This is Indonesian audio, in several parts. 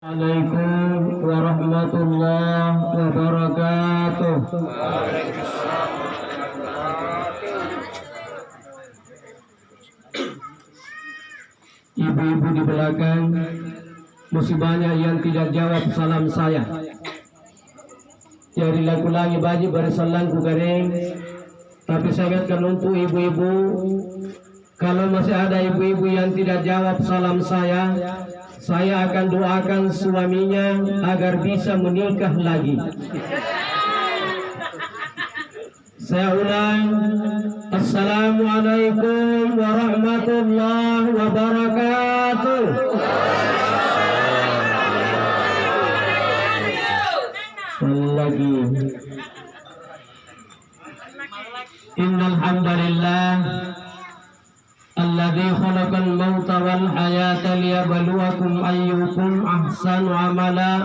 Assalamualaikum warahmatullahi wabarakatuh. Ibu-ibu di belakang, masih banyak yang tidak jawab salam saya. Jadi lagu-lagu baju bersalangku garing. Tapi saya ingatkan untuk ibu-ibu, kalau masih ada ibu-ibu yang tidak jawab salam saya akan doakan suaminya agar bisa menikah lagi. Saya ulang, Assalamualaikum warahmatullahi wabarakatuh. Lagi. Innal hamdalillah alladzi khalaqal mauta wal hayata liyabluwakum ayyukum ahsanu amala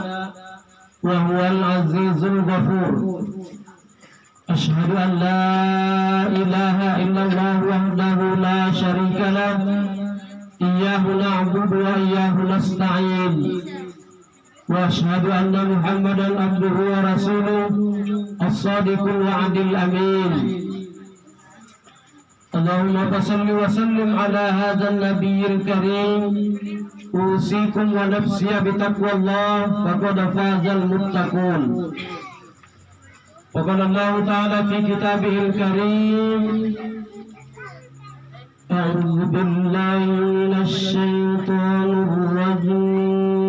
wa huwal azizul ghafur. Asyhadu an la ilaha illallah wahdahu la syarika lah, iyyahu na'budu wa iyyahu nasta'in. Wa asyhadu anna Muhammadan abduhu wa rasuluhu as-sadiqul wa'dil amin. Allahumma salli wa sallim ala hadzal nabiyil karim. Usikum wa nafsi bi taqwallah faqad fazal muttaqun. Wa qala Allah ta'ala fi kitabihil karim. A'udzu billahi minasy syaithanir rajim.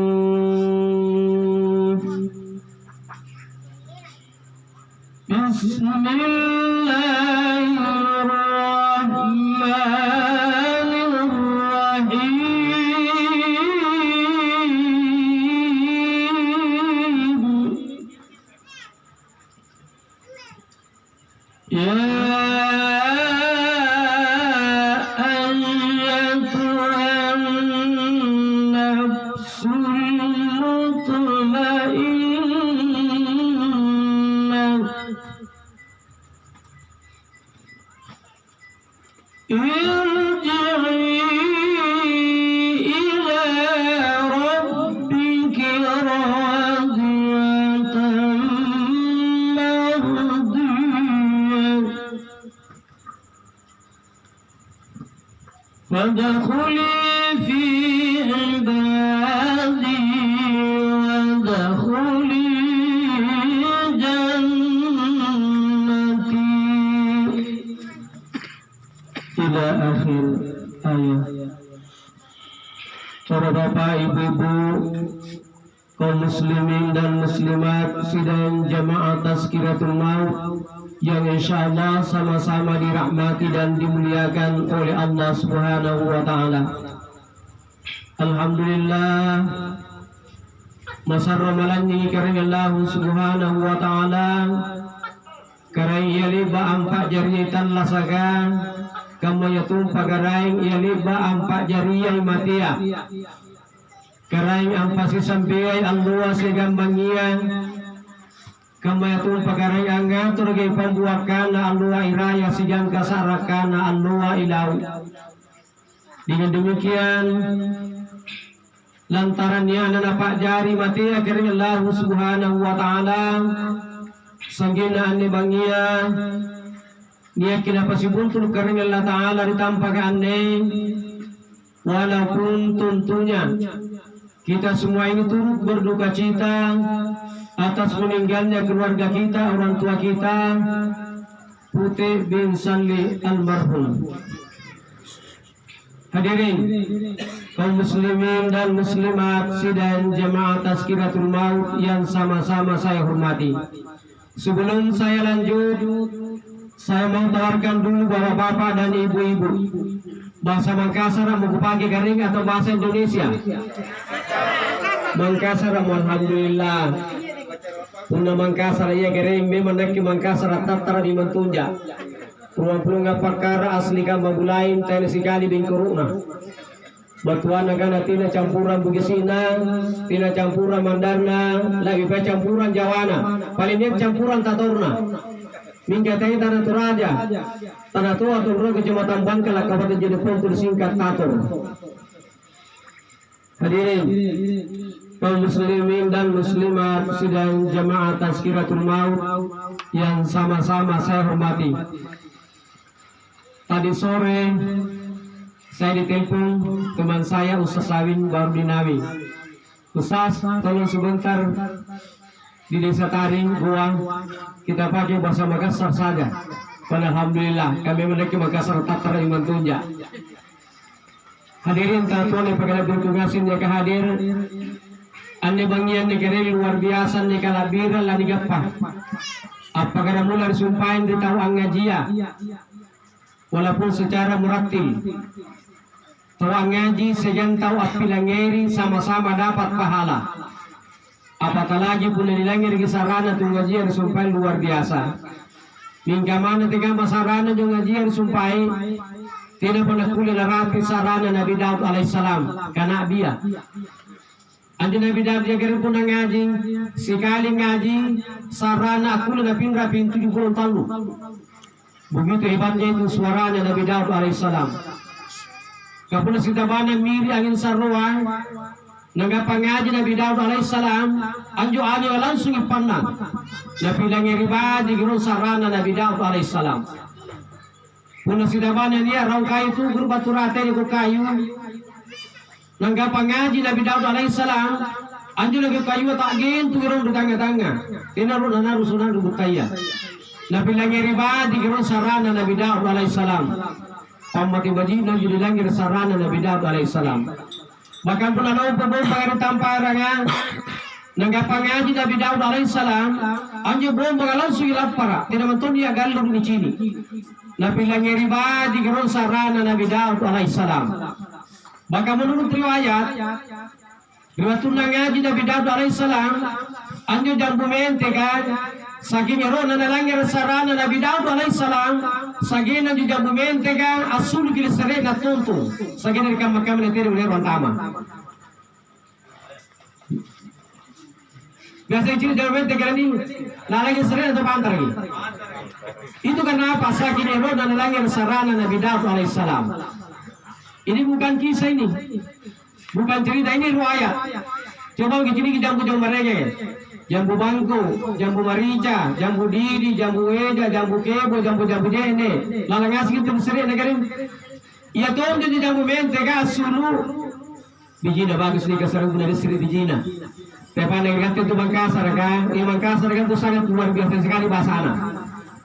Fadkhuli fi ibadi wadkhuli jannati ila akhir ayat. Para bapak, ibu-ibu, kaum muslimin dan muslimat sidang jamaah Tazkiratul Maut yang insyaallah sama-sama dirahmati dan dimuliakan oleh Allah Subhanahu wa taala. Alhamdulillah, masa Ramadan ini karena Allah Subhanahu wa taala karena ia liba ampak jari tan lasakan kama yatum pagaraing ia liba ampak jari ay matia karaing ampak si sampai Allah segambangian kama yatum pagaray angga turgay pambuakana alluwa iraya sigang kasarakana alluwa ilaw. Dengan demikian lantaran niya na napajari mati akhirnya Allah Subhanahu wa ta'ala sangginaan ni bangiya niya kinapasibuntul karena Allah ta'ala ditampakan walaupun tentunya kita semua ini turut berduka cita atas meninggalnya keluarga kita, orang tua kita, Putih bin Salih almarhum. Hadirin kaum muslimin dan muslimat sidang jamaah Tazkiratul Maut yang sama-sama saya hormati. Sebelum saya lanjut, saya mau tawarkan dulu bapak-bapak dan ibu-ibu, bahasa Mangkasar mau pakai garing atau bahasa Indonesia? Mangkasar, alhamdulillah. Una Mangkasar ya garing memang nak Mangkasar tatara di Mantunja. Pulang-pulang perkara asli kama bulain tani sikali bingkuruna. Batuan agana tina campuran Bugisina, tina campuran Mandarna, lagi pa campuran Jawana. Paling dia campuran Tatorna. Mingga tayo tanah Toraja, tanah tua turun kecamatan Bangkala, Kabupaten Jeneponto disingkat Tator. Hadirin, kaum muslimin dan muslimat sidang jamaah Tazkiratul Maut yang sama-sama saya hormati. Tadi sore saya ditelepon teman saya Ustaz Awin Bardinawi. Ustaz, tolong sebentar di Desa Taring, Goa, kita pakai bahasa Makassar saja. Alhamdulillah kami memiliki Makassar Tatar Iman Tunja. Hadirin tatuan yang pagala bertugasin yang kehadir, ane bangian negeri luar biasa nih kalabira lah digapah. Apakah mulai disumpahin di tahu angajia, walaupun secara murattil. Tahu ngaji sejan tahu apilangeri sama-sama dapat pahala. Apatah lagi pun dilangir di sarana tu ngajian disumpahin luar biasa. Mingga mana tiga masarana tu ngajian disumpahin. Tidak pernah kuliah rapi sarana Nabi Daud alaihissalam karena dia. Anjing Nabi Daud dia pun ngaji sekali ngaji sarana kuliah rapi 70 tahun. Begitu hebatnya itu suaranya Nabi Daud alaihissalam. Kapuna sita banyak miri angin sarua nangapa ngaji Nabi Daud alaihissalam anjo langsung ipannang. Nabi langi ribadi guru sarana Nabi Daud alaihissalam. Puna sidabana niya raw kayu tu guru baturate ni ko kayu nanggapa ngaji Nabi Daud alaihissalam anjo lagi kayu tagin tu guru tanga-tanga tinaru nanaru sunan bukaya Nabi langi ribadi guru sarana Nabi Daud alaihissalam pamati bajina jadi langir sarana Nabi Daud alaihissalam bahkan puna nau pebon pagari tamparanga nanggapa ngaji Nabi Daud alaihissalam anjo bom langsung ilapara tidak mentun dia galung ni cini Nabi langi ribadi gerun sarana Nabi Daud alaihissalam. Maka menurut riwayat ngaji Nabi Daud alaihissalam anjo jambu mente kan saking gerun na langir sarana Nabi Daud alaihissalam saking anjo jambu mente kan asul gilisere na tuntung saking dari makam na tere uler tama. Biasa itu jambu mente kan ini lalagi sere atau pantar lagi. Itu kenapa saking ero dan langir sarana Nabi Daud alaihissalam. Ini bukan kisah ini, bukan cerita, ini riwayat. Coba begini jambu mereka, jambu bangku, jambu marica, jambu didi, jambu eja, jambu kebo, jambu jene. Lalang ngasih itu sering negara. Ia tuh jadi jambu mentega sulu. Bijina bagus nih kasar guna istri bijina. Tepan yang itu Makassar kan, ini Makassar kan itu sangat luar biasa sekali bahasana.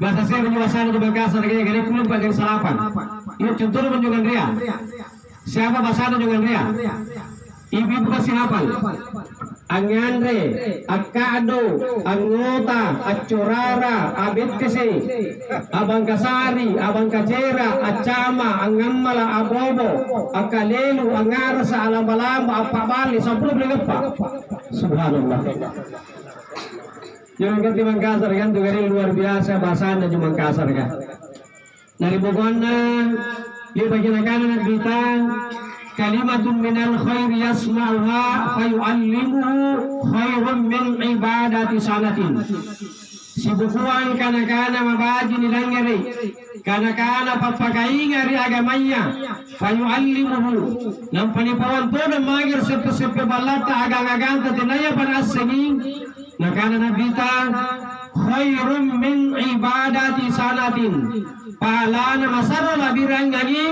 Bahasa saya menjuasana di Makassar gini kulit bagian salapan. Ini contoh menunjukkan dia. Siapa bahasa menunjukkan dia? Ibu kasih hafal. Angandre, Akado, Angota, Acorara, Abit Kese, Abang Kasari, Abang Kacera, Acama, Angamala, Abobo, Akalelu, Angarasa, Alambalamba, Apabali, 10 berapa? Subhanallah. Yang ganti Makassar kan tuh luar biasa bahasanya cuma Makassar kan. Dari Bogona dia bagian kanan kita kalimatun minal khair yasma'uha fayu'allimuhu khairun min ibadati sanatin. Si bukuan kana mabaji nilangere kana papakai ngari agamanya fayu'allimuhu nam panipawan todo magir sepe balata agang-agang tatinaya panasani nakana nabita khairun min ibadati sanatin pahalana masara labirang lagi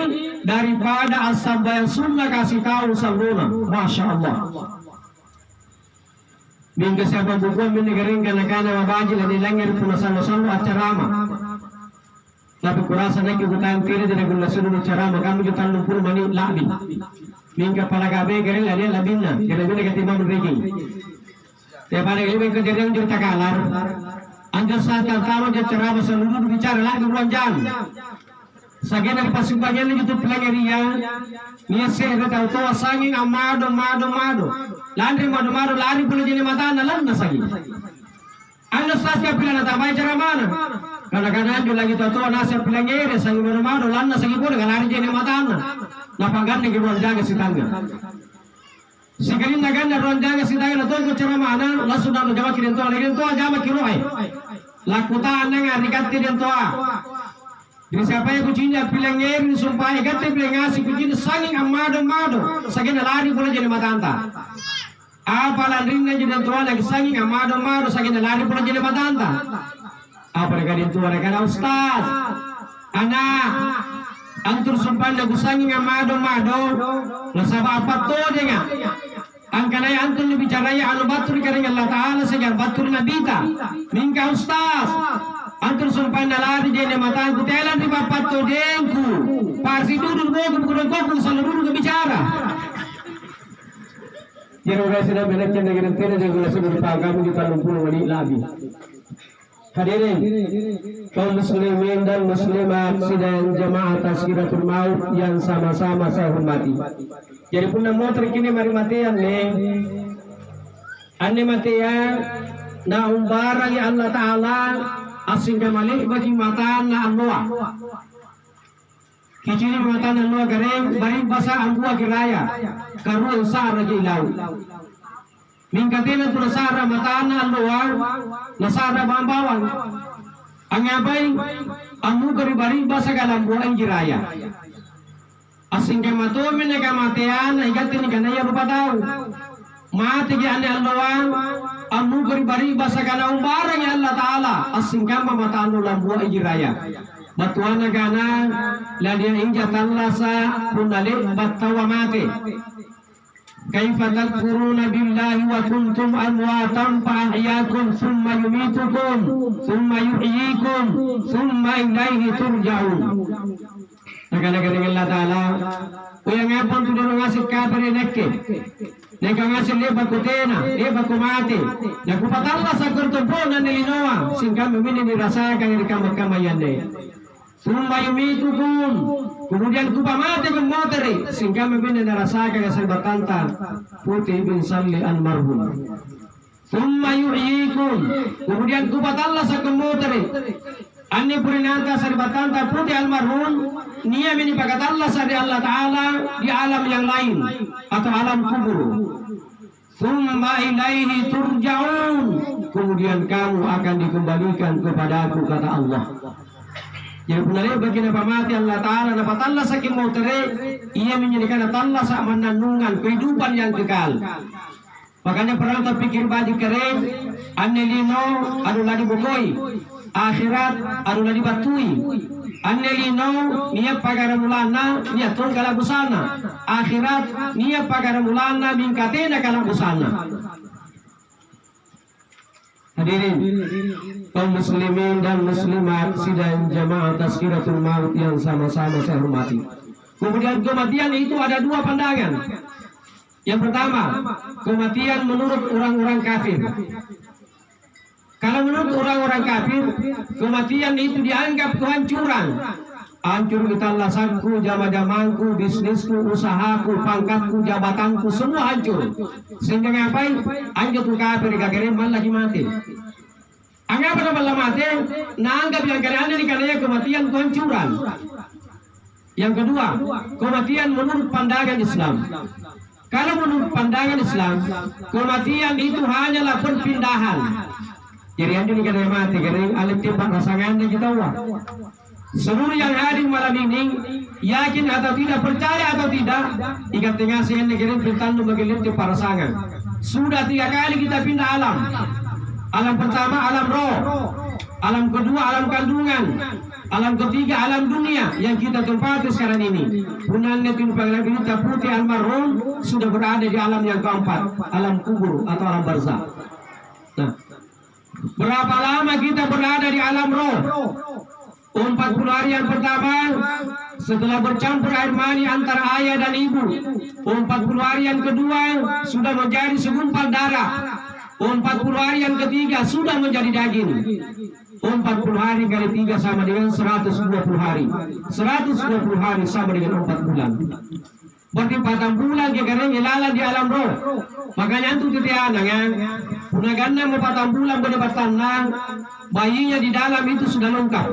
daripada as-sabah yang sunnah kasih tahu sabruna. Masya Allah. Minggu siapa bukuan menegering kana mabaji lani langir punasan-punasan acarama. Tapi kurasa naik ikutan kiri dari guna sunu acarama kami jutaan 60 menit labi. Minggu palagabe gereng lani labinna gereng ketimam regi. Tiap hari ini kejadian jurta kalar. Anjir saat kalau dia ceramah seluruh bicara lagi bulan jam. Saking dari pasukannya itu pelangeria. Nia saya tahu tuh sanging amado. Lari mado lari pula jadi mata nalan nasagi. Anda saja pilihan tak baca ceramah. Kadang-kadang juga lagi tahu nasi pelangeri sanging mado lan nasagi pula lari jadi mata na. Napangan di bulan jaga si tangga. Sekarang naganda ronjanga sindang na tunggu ceramah na langsung dalam jawab kirim toa jawab kiroai lakutan nang arigati den toa di siapa yang kucinya pilengeri sumpah gati pilengasi kucing sanging amado sagena lari pula jadi matanta Apalan ringna jadi tuan lagi sangi ngamado saking lari pun jadi matanta. Apa mereka tua mereka ustaz. Anak antur sumpan lagu sangi ngamado nasaba apa to denga. Angkanai antur bicaranya anu batur karena Allah Taala segar batur nabita. Mingka ustaz. Antur sumpan lari jadi matanta telan di bapat to dengku. Parsi duduk buku selalu bicara. Yang orang sudah menekkan negara kita dengan sebuah agama kita lumpur wali lagi. Hadirin kaum muslimin dan muslimat sidang jamaah Tazkiratul Maut yang sama-sama saya hormati. Jadi pun motor kini mari matian ane matian na umbarang ya Allah Taala asing malik bagi mata na Allah. Kicini mata na Allah gareng bari basa angkua kiraya karu sara gilaw. Mingkatina tu nasara matana Allah nasara bambawang ang abay amu bari basa galambu ang giraya. Asing kamatumin na kamatian ay gatin ganaya rupa daw. Mati ane Allah amu bari basa galambu barang ya Allah Taala asing kamamatano lambu ang giraya. Batuana gana ladia inja tallasa punalik battawa mati. Kaifa takfuruna billahi wa kuntum amwatan fa ahyakum thumma yumitukum thumma yuhyikum thumma ilaihi turja'un. Nagalaga dengan Allah Taala uya ngapon tu dulu ngasih kabar nekke neka ngasih leba kutena leba kumati nakupatalla sa kurtupona nilinoa singkam mimini nirasakan di kamar-kamayan Summa yumitukum, kemudian kupamati kung moteri sehingga mabini narasakan sa batanta putih bin salli al marhum. Summa yuhyikum, kemudian kupatalla sa kung moteri ani purinanta sa batanta putih al marhum niya mini pagkatalla sa di Allah Ta'ala di alam yang lain atau alam kubur. Summa ilaihi turja'un, kemudian kamu akan dikembalikan kepadaku kata Allah. Yang benar bagi pamati Allah Ta'ala na patalla sa kimotere ia menjadikan Allah sa menandungan kehidupan yang kekal. Makanya perang terpikir badi keren anelino adu ladi bukoi akhirat adu ladi batui anelino niya pagaramulana niya tong kalabusana akhirat niya pagaramulana mingkatena kalabusana. Hadirin kaum muslimin dan muslimat sidang jamaah Tazkiratul Maut yang sama-sama saya hormati. Kemudian kematian itu ada dua pandangan. Yang pertama, kematian menurut orang-orang kafir. Kalau menurut orang-orang kafir, kematian itu dianggap kehancuran. Hancur ketallasanku, jama-jamanku, bisnisku, usahaku, pangkatku, jabatanku, semua hancur. Sehingga ngapain? Anjur tuh kafir, gak lagi mati. Anggap apa malah mati? Nanggap yang kalian ini karena kematian kehancuran. Yang kedua, kematian menurut pandangan Islam. Kalau menurut pandangan Islam, kematian itu hanyalah perpindahan. Jadi anda ini karena mati, karena alat tempat rasangannya kita wah. Seluruh yang hadir malam ini yakin atau tidak, percaya atau tidak, ikat tengah saya negeri perintah mengelir di parasangan. Sudah 3 kali kita pindah alam. Alam pertama alam roh, alam kedua alam kandungan, alam ketiga alam dunia yang kita tempati sekarang ini. Punannya tumpang kita putih almarhum sudah berada di alam yang keempat, alam kubur atau alam barzah. Nah, berapa lama kita berada di alam roh? 40 hari yang pertama setelah bercampur air mani antara ayah dan ibu. 40 hari yang kedua sudah menjadi segumpal darah. 40 hari yang ketiga sudah menjadi daging. 40 hari kali 3 sama dengan 120 hari. 120 hari sama dengan 4 bulan. Berarti 4 bulan karena nyelala di alam roh. Makanya itu titianan ya. Punagana mau 4 bulan berdebat tanah, bayinya di dalam itu sudah lengkap.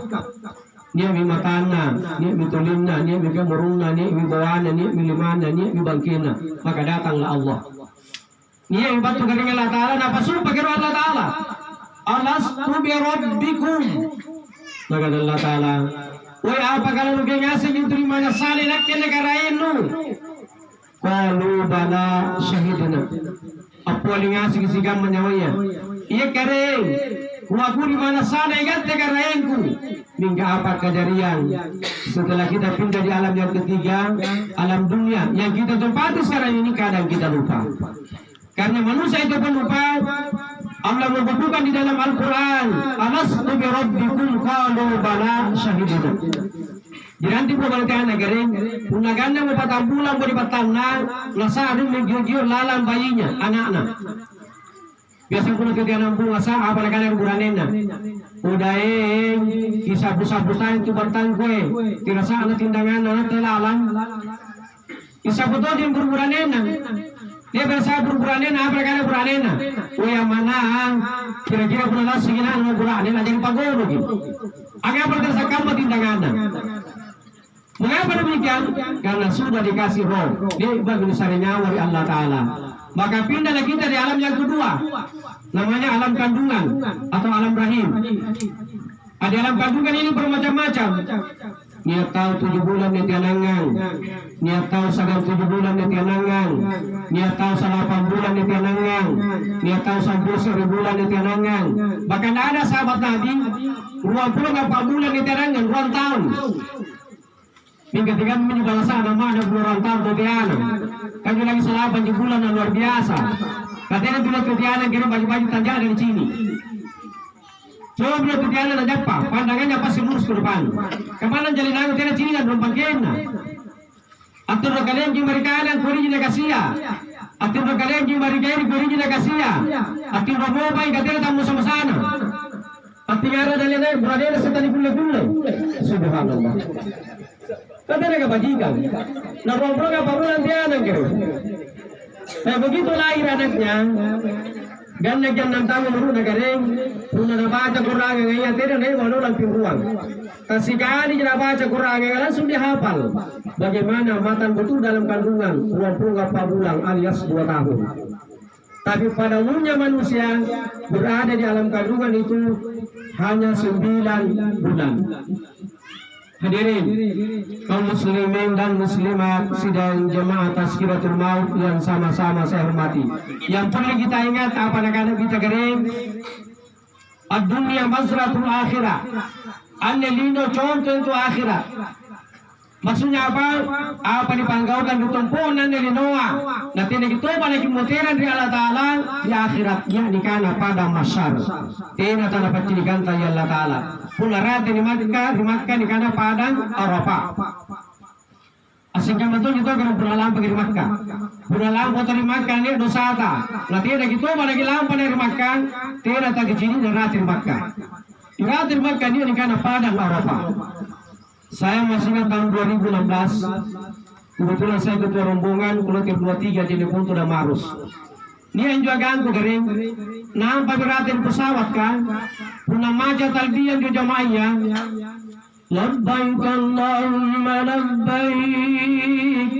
Dia mimatana, dia mitulina, dia mikamuruna, dia mibawana, dia milimana, dia mibangkina. Maka datanglah Allah. Dia yang batu kering Allah Ta'ala, napa sumpah kira Allah Ta'ala. Alastu bi rabbikum. Maka Allah Ta'ala, woi apa kalau lu ngasih itu di mana salin akan negara ini? Qalu bala syahidna. Apa linga sigisigam menyawanya. Iya kering. Waku di mana sana ingat tegarengku. Hingga apa kejadian setelah kita pindah di alam yang ketiga, alam dunia yang kita tempati sekarang ini, kadang kita lupa. Karena manusia itu pelupa. Allah menyebutkan di dalam Al-Quran, alastu bi rabbikum qalu bala syahidina. Jadi nanti perbantian negeri, punaganda mau patang bulan mau dipatangna, nasarin menggigil lalang bayinya, anak-anak. Biasa pun ketika nampung asa apa lagi buranena. Udah kisah busa-busa itu bertang kue, dirasa anak tindangan anak telalang. Kisah betul dia buranena. Dia biasa buranena apa lagi buranena. Oh yang mana kira-kira pun ada segina anak buranena jadi pagodo gitu. Agak berkasa kamu tindangan. Mengapa demikian? Karena sudah dikasih roh, dia bagi nyawa dari Allah Ta'ala. Maka pindahlah kita di alam yang kedua, namanya alam kandungan atau alam rahim. Di alam kandungan ini bermacam-macam. Niat tahu 7 bulan di tianangan, niat tahu sagal 7 bulan di tianangan, niat tahu 8 bulan di tianangan, niat tahu 10 bulan di tianangan. Bahkan ada sahabat Nabi 24 bulan di tianangan, 2 tahun. Hingga ketika menyebal sana mana puluhan tahun ketiana, kami lagi selama 7 bulan yang luar biasa. Katanya bila ketiana kira baju-baju tanjak dari sini. Coba bila ketiana na japa, pandangannya pasti lurus ke depan. Kemana jalan aku tidak sini kan belum kena. Atur kalian jumpa kalian kuri jina kasia. Atur kalian jumpa kuri jina kasia. Atur mau baik katanya tamu sama sana. Atingara dalilnya berada setan gule-gule. Subhanallah. Katanya kebajikan. Nah rombong apa pun nanti anak gitu. Nah begitu lahir anaknya. Ganda jam 6 tahun baru nagaring. Puna nabaca Quran ngaya tidak nih mau lampir ruang. Tasikali nabaca Quran ngaya langsung dihafal. Bagaimana matan betul dalam kandungan 24 bulan alias 2 tahun. Tapi pada umumnya manusia berada di alam kandungan itu hanya 9 bulan. Hadirin kaum muslimin dan muslimat sidang jemaah Tazkiratul Maut yang sama-sama saya hormati. Yang perlu kita ingat apa nak kita kering ad-dunya mazratul akhirah. Annelino contoh itu akhirat. Maksudnya apa? Apa dipanggaukan ditumpunan dari Noah. Nanti itu pada kimuteran dari Allah Ta'ala di akhiratnya nikana pada masyar. Tena tanah pacilikan tanya Allah Ta'ala. Pularate di Makkah nikana padang Arafah. Asingkan betul itu akan berlalang pergi di Makkah. Berlalang foto di Makkah ini dosa ta. Nanti ada gitu pada gilang pada di Makkah. Tena tak kecilin dan rati di Makkah. Di rati di Makkah ini nikana padang Arafah. Saya masih ingat tahun 2016, kebetulan saya ketua rombongan Kloter 23 jadi pun sudah marus. Ini yang juga ganggu kering, nampak beratin pesawat kan, punya macet talbiyan di jamaahnya. Labbaik Allahumma labbaik,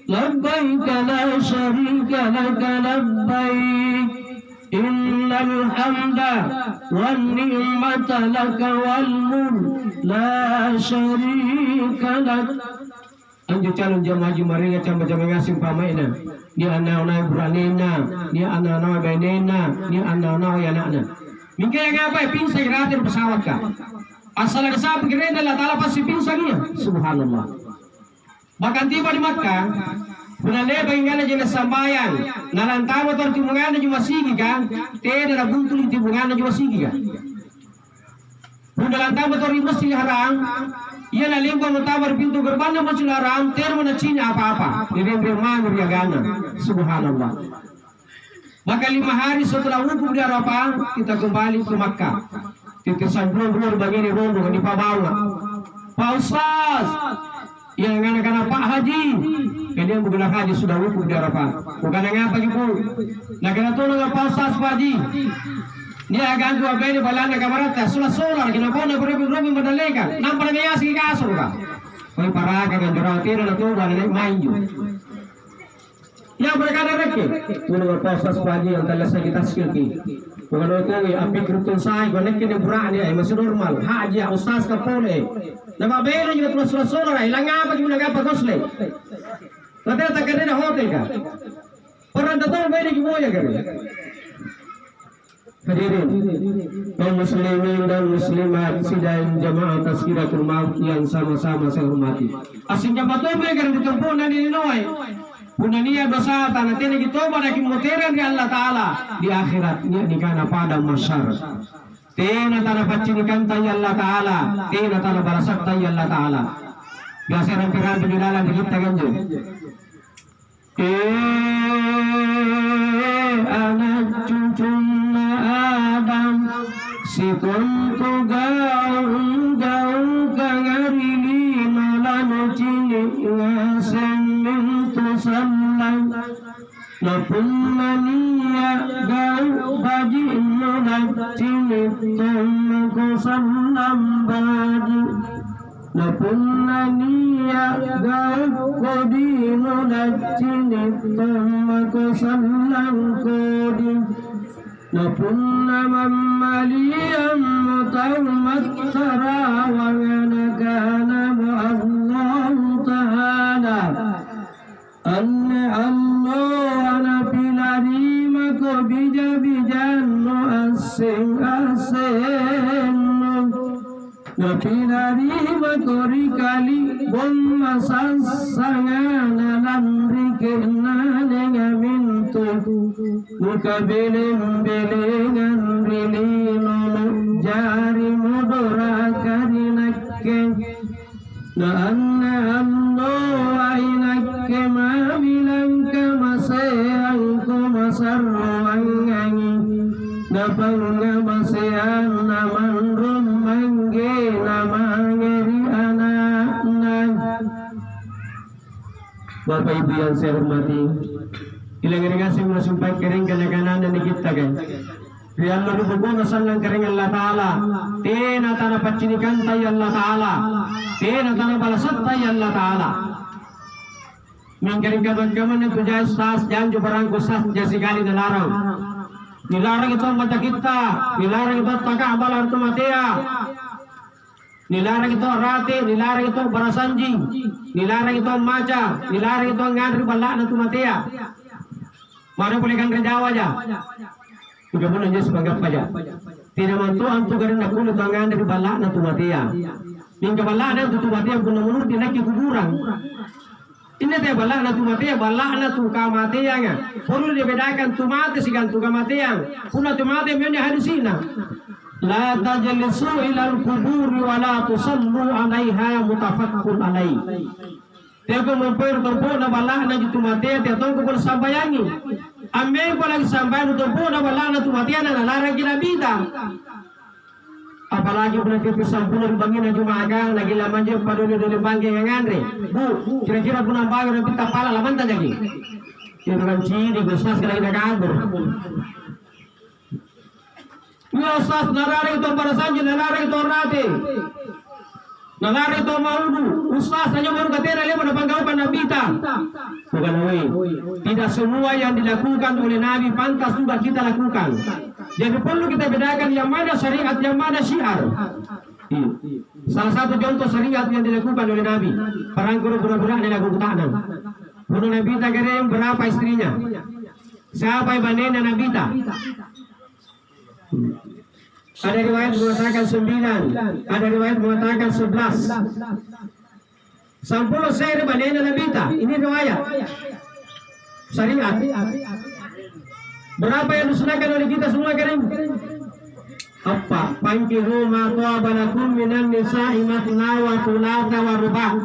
labbaik la syarika laka labbaik. Innal hamda wan ni'mata laka wal mulk la syarika lak. Anjo calon jamaah jumaringa camba-camba ngasih pamaina. Dia anak-anak beranena, dia anak-anak bainena, dia anak-anak anaknya. Minggu yang apa? Pinsang ratir pesawat kah? Asal ada sahabat kira Allah Ta'ala pasti pinsang dia. Subhanallah. Bahkan tiba di Makkah. Punale bangala jena sambayan nalantama tor timungana juma sigi kan tede na buntul timungana juma sigi kan punalantama tor masjid haram ia na linggo mutabar pintu gerbang masjid haram ter mana Cina apa-apa dirembe mangur ya gana. Subhanallah. Maka 5 hari setelah wukuf di Arafah kita kembali ke Makkah. Kita sambil bagian rombongan di Pabawa. Pak Ustaz yang anak-anak Pak Haji, dia bukan haji sudah wukuf di Arafah. Bukan apa ibu? Nak kena tolong Pak Ustaz Pak Haji. Dia akan dua kali balana kamarata sulah solar kena kau nak berapa mandalika. Nampak dia asik kasur kah? Kau para kagan jerawat ini nak tu balana main ju. Yang berkata mereka, tolong Pak Ustaz Pak Haji yang telah saya kita sekali. Bukan itu apik rukun saya, kau nak kena berani masih normal. Haji Ustaz kapoleh. Nama belo juga terus solar hilang apa juga nggak apa kosle. Nanti tak kena dah hotel kan. Orang datang baik di moya kan. Hadirin kaum muslimin dan muslimat sidang jamaah Tazkiratul Maut yang sama-sama saya hormati. Asingnya betul mereka yang ditempuh dan dinoi. Punania dosa tanah tene gitu pada kimuteran di Allah Taala di akhiratnya di kana pada masyar. Tena tanah pacinikan tay Allah Taala, tena tanah barasak tay Allah Taala. Biasa rampiran penjualan di kita ganjo. Anak cucuna Adam si kontu gaung kangari malano cini ngasen mintu sallang napunania gaung baji nolak cini tumako sallam baji napunania gaung kodi nolak cini tumako sallam kodi napunna mammaliyam mutawmattara wa kana Allah ta'ala anna Allah ana pilari mako bija no asing na pilari mako rikali bomma sasangana lamri kenane ngamintu muka beleng-belengan rilinono jari mudora karinakke na anna amno ainakke mamilang kamaseang kumasarwangangi na pangamasean naman rumangge na mangeri anakna. Bapak Ibu yang saya hormati, ilang kasih menasumpah kering kanakanan dan kita kan. Riyan lo rubugo nasalang kering Allah Ta'ala. Tena tanah pacinikan tay Allah Ta'ala. Tena tanah balasat tay Allah Ta'ala. Mingkering kawan-kawan itu jas tas janju barangku sas jasi kali dilarang. Dilarang itu mata kita. Dilarang itu taka abalar itu matea. Dilarang itu rati, dilarang itu barasanji, dilarang itu maca, dilarang itu ngantri balak na tumatea. Mana boleh kan Jawa aja. Sudah pun aja sebagai aja. Tidak mantu antu garin aku lu tangan dari balak na tumatea. Yang balak na tumatea pun menurut dia nak kuburan. Ini teh balak na tumatea, balak na tu kamatea nya. Perlu dibedakan tumate sigan tu kamatea. Puna tumate punya hadisina. La tajlisu ilal kuburi wa la tusallu alaiha mutafakkun alai. Teko memper tempo na bala na jitumate te tong ko sambayangi. Ame ko lagi sambayan tempo na bala na tumate na nalarang kinabida. Apalagi pun kita sampun bangin na jumaga lagi laman je paduli-duli bangke yang andre. Bu, kira-kira pun ambang na pita pala laman ta lagi. Yo kan ci di gusas lagi na kabur. Ustaz narari itu barasanji narari itu rati narari itu maudu Ustaz hanya baru katera lima na panggaupan nabita bukan away. Tidak semua yang dilakukan oleh Nabi pantas juga kita lakukan. Jadi perlu kita bedakan yang mana syariat yang mana syiar. Salah satu contoh syariat yang dilakukan oleh Nabi perang guru-guru dilakukan bunuh Nabita kira berapa istrinya, siapa yang banena Nabita. Ada riwayat mengatakan 9, ada riwayat mengatakan 11. 10 saya banena Nabita. Ini riwayat syariat. Berapa yang disunahkan oleh kita semua kering? Apa? Pankihu ma qabalakum minan nisa'i mathna wa thulatha wa ruba'.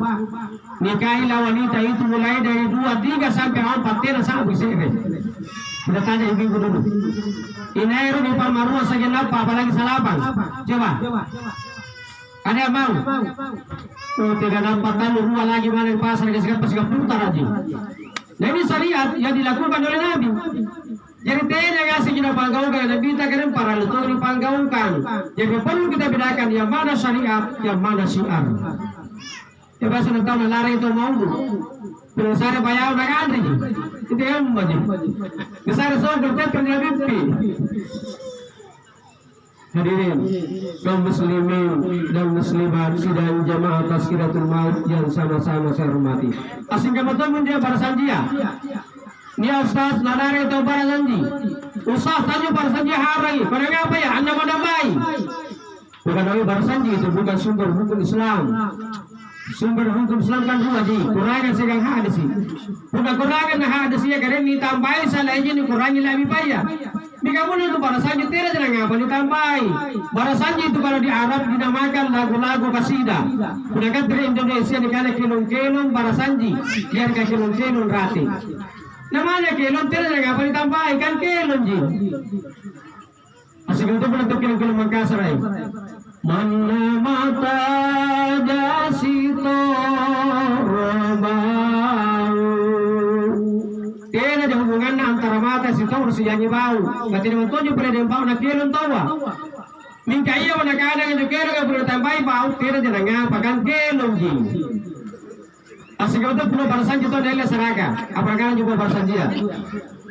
Nikahilah wanita itu mulai dari 2, 3 sampai 4 tena sampai sini. Kita tanya ibu dulu. Inairu di Parmarua segenap apalagi salapan. Coba. Ada yang mau? Oh, 3 4 tahun dua lagi mana yang pasar ke putar aja. Nah ini syariat yang dilakukan oleh Nabi. Jadi tanya kasih kita panggaukan Nabi kita kirim para letup dipanggaukan. Jadi perlu kita bedakan yang mana syariat, yang mana syiar. Ya bahasa tahu lari itu mau dulu. Penulisare bayar nak andri. Itu yang macam. Besar soal kerja mimpi. Hadirin kaum muslimin dan muslimat sidang jamaah Tazkiratul Maut yang sama-sama saya hormati. Asing kebetulan dia barasanjia. Nia Ustaz nadare to Barasanji. Ustaz tanya Barasanji harai. Pada apa ya? Anda madamai. Bukan dari Barasanji itu bukan sumber hukum Islam. Sumber hukum Islam kan dua ji. Kurangan segang hadis. Bukan kurangan hadis ya karena ni tambahi salah ini kurangi lebih payah. Jika pun itu Barasanji tidak jangan apa ditambahi. Barasanji itu kalau di Arab dinamakan lagu-lagu kasidah. Sedangkan di Indonesia dikatakan kelong-kelong Barasanji. Biar ke kelong-kelong rati. Namanya kelon tidak ada apa ditambahi kan kelon ji. Asik itu bentuk kelon Makassar ay. Mana mata jasito robau. Tidak ada hubungan antara mata si tau si yanyi bau. Berarti dengan tujuh pada dempau nak kelon tawa. Mingka iya mana kadang itu kelon yang perlu tambahi bau tidak ada ngapa kan kelon ji. Asik itu punya Barasanji itu adalah seraka. Apakah juga Barasanji ya?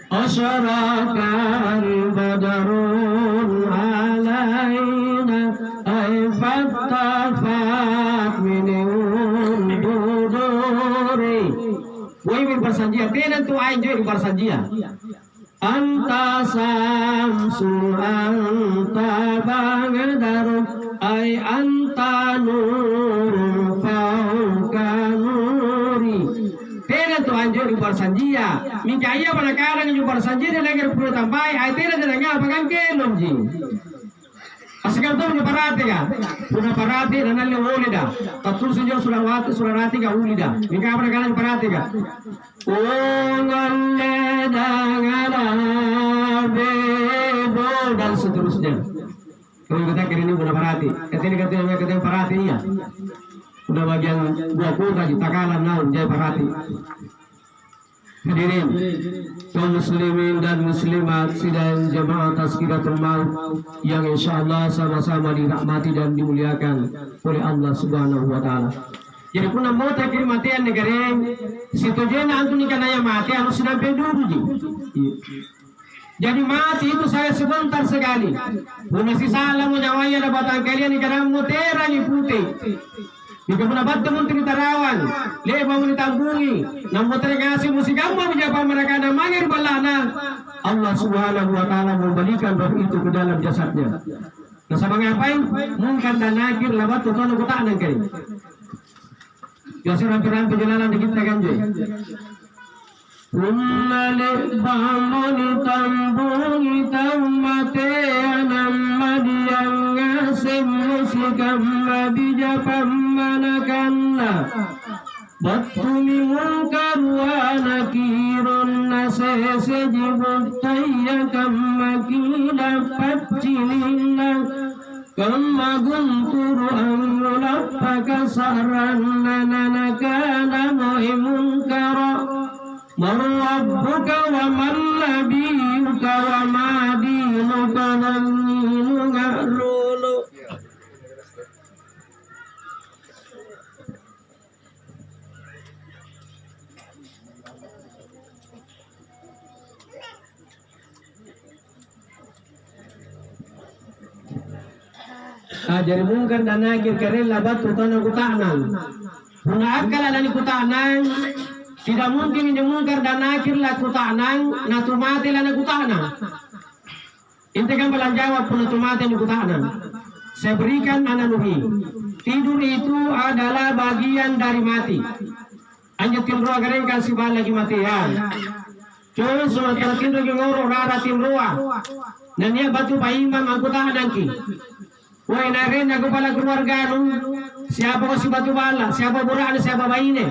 Asyarakan badarun alaina aifat tafat minun duduri. Woi Barasanji ya, tenan tu ain juga Barasanji ya. Anta samsul anta bangadarun ay anta nurun faukan tu anjur di Barasanji ya. Mingka iya pada kadang di Barasanji dia lagi perlu tambahi. Ai tidak ada ngapa kan kelom ji. Asikam tu punya parati ka. Punya parati dan alle uli dah. Tatul sejauh surarati ka uli dah. Mingka pada kadang parati ka. Ngalle dangala bebo dan seterusnya. Kalau kita kira ini punya parati. Ketika parati ya. Udah bagian 20 tadi takalan naon jaya parati. Hadirin kaum muslimin dan muslimat sidang jamaah Tazkiratul Maut yang insyaallah sama-sama dirahmati dan dimuliakan oleh Allah Subhanahu wa taala. Jadi kuna mau takir matian negara situ je na antu nikah naya mati anu sedang peduru ji. Jadi mati itu saya sebentar sekali. Puna si salam nyawanya dapat kalian nikah mu terangi putih. Jika mendapat teman terawan, leba menitambungi, namun terkasih musik kamu menjawab mereka dan mangir balana. Allah Subhanahu wa taala membalikan roh itu ke dalam jasadnya. Nah, sama ngapain? Mungkin dan nakir labat tuan aku tak nangkeri. Biasa rampi-rampi jalanan dikit kan je. Ummalik bangun tambungi taumate anamadiang ngasim musikam mabijapam manakanna Battumi munkar wa nakirun nasese jibut tayyakam makila paccinina Kamma gunturu amulapaka saranna nanakana muhimunkara Marrabbuka wa man nabiyuka wa ma dinuka nanninu nga'lulu. Jadi mungkin dan nakir kerela batu tanah kutanan. Puna akal alani kutanan. Tidak mungkin ini mungkar dan nakir laku tanang, natu mati lah naku tanang. Inti kan belan jawab pun natu mati naku tanang. Saya berikan analogi. Tidur itu adalah bagian dari mati. Hanya tinroa gerengkan si bal lagi matian. Cuma sementara tinro ngoro rara tinroa. Nanya batu paimam aku tanang ki. Wah narin aku pala keluarga nu. Siapa ko si batu bala? Siapa buraan? Siapa baine?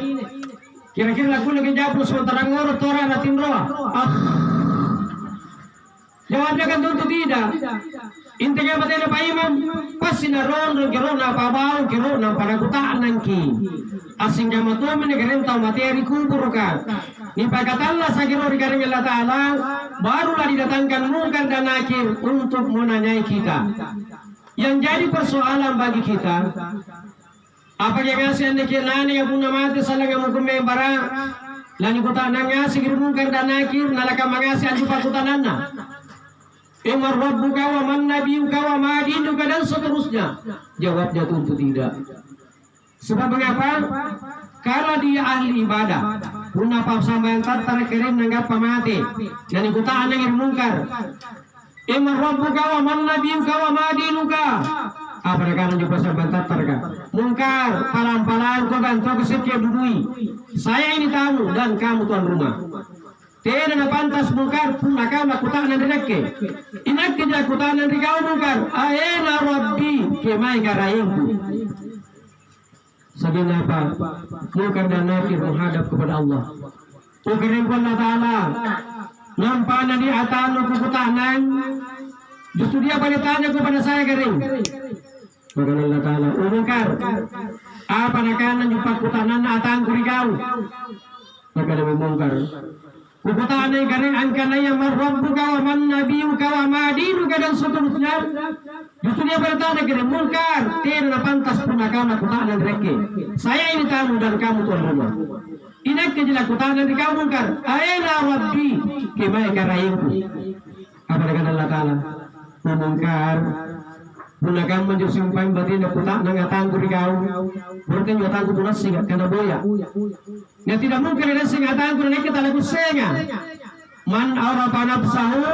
Kira-kira lagu lagi jawab sementara ngorot orang natin roa. Jawabnya kan tentu tidak. Intinya batena pa imam pasti naron kiro na pabau kiro na panagutaan nangki. Asing jama tu menegeren tau materi kubur kan. Ni pagkatalla sa kiro rigaring Allah Ta'ala barulah didatangkan mungkar dan nakir untuk menanyai kita. Yang jadi persoalan bagi kita apa yang ngasih anda nani yang punya mati salah yang mungkin membara lani kota nanya segera mungkar dan nakir nalaka mengasih anda pakutan anda Imar Rabbuka wa man nabiyuka wa ma dinuka dan seterusnya. Jawabnya tentu tidak. Sebab mengapa? Kalau dia ahli ibadah Una pa sambayan tattara kirim nanggap pamati. Dan ikutaan ng mungkar. Iman rabbuka wa man nabiyuka wa ma dinuka. Apa nakanan juga sambayan tattara. Mungkar, palam-palam ko ganto kesetya dudui. Saya ini tamu dan kamu tuan rumah. Tidak na pantas mungkar pun nakam lakutaan ng rinakke. Inakke dia kutaan ng rikaw mungkar. Ayena rabbi kemai karaingku. Sabihin apa? Mungkar dan nakir menghadap kepada Allah. Ukirin ko Allah Ta'ala. Nampak na di atano kukutanan. Justru dia tanya kepada saya kering. Maka Allah Ta'ala. Mungkar. Apa nakanan yung pagkutanan na atang kurikaw. Maka namin mungkar. Kukutanan kering angka na yang marrabbuka wa man nabiyuka wa ma dinuka dan seterusnya. Justru dia bertanya kering mungkar. Tidak na pantas pun nakam kutanan reke. Saya ini tamu dan kamu tuan rumah. Inak kejelas kutanan di kamu mungkar. Ayana rabbi kemai karaingku. Apa dengan Allah Ta'ala? Mungkar. Gunakan menjusimpan batin na putak ng atangku di kau. Berarti yung atangku punas singat kena boya. Na tidak mungkin ada sing atangku na kita lagu senga. Man awrafa nafsahu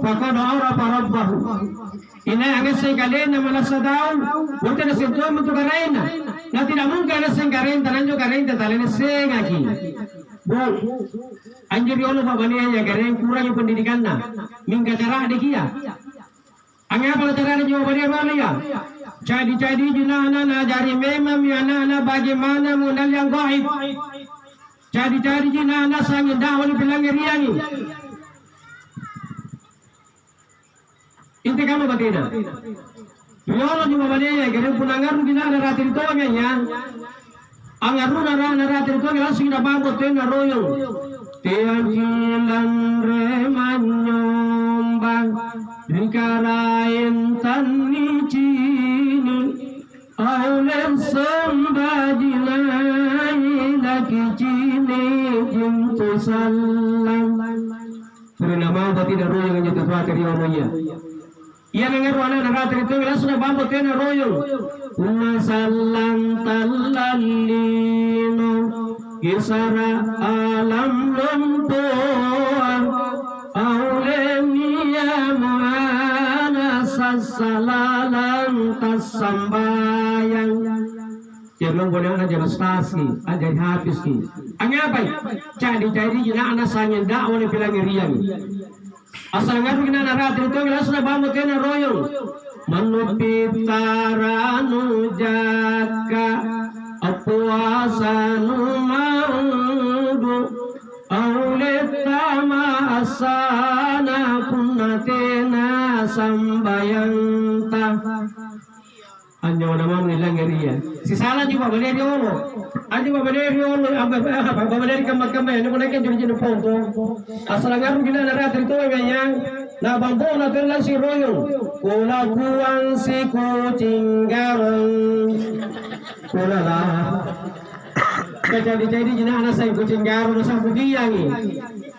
faqad awrafa rabbahu. Ina ang sing kalen na malasadaw. Berarti na sinto mo to karena. Na tidak mungkin ada sing karen tanan jo karen talan senga ki. Bu. Anjir yo lo babaniya ya karen kurang yung pendidikan na. Mingga cara dikia. Ang apa cara jawabannya Maria? Jadi junana dari memang yana bagaimana modal yang gaib. Jadi junana sang daun bilang riangi. Inti kamu batina. Yolo jawabannya ya kira punangaru junana ratri tonganya. Angaru na ratri tongnya langsung na bangkot na royong. Tianjilan remanyong Dikarain tani cini Aulen sembajinai Laki cini Jintu salam Sudah nama bati dan royong Yang jatuh kari omanya Ia dengar wana naratri itu Langsung bambut kena royong Una salam talalino Kisara alam lempuan Aulenia mu'ana sasalalan tasambayang. Jangan boleh anak jadi stasi, ajar habis ki. Anggapai? Jadi jina anak sanya dak oleh bilang riang. Asal ngaru kena naratri itu langsung bambu kena royong. Manupitara jaka apuasanu maudu. Auletama asana kunatena sambayanta. Anjo nama nilang ria. Si salah juga benar dia orang. Anjo benar dia orang. Apa benar kamar-kamar. Ini boleh kan jadi ponto. Asal ngaru kita naratri itu yang na bambu na telah si royong. Kulakuan si kucing garong. Kulalah. Jadi jina anak saya kucing garu na sampu giyangi.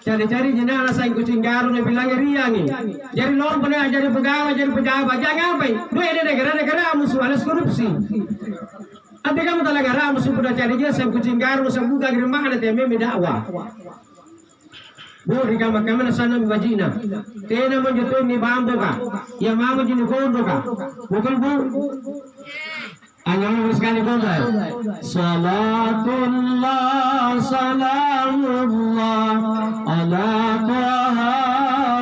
Jadi jina anak saya kucing garu na bilang riangi. Jadi lor pernah jadi pegawai jadi pejabat jangan apa? Dua ini negara musuh alas korupsi. Ante kamu talaga ramu sudah cari dia saya kucing garu sampu gak rumah ada teme dakwah. Buri kama na sana mvajina. Tena menjatuh ni bambu ka. Ya mama jini kondo ka. Bukan bu. Anjang sekali kondo. Salatullah salamullah ala taha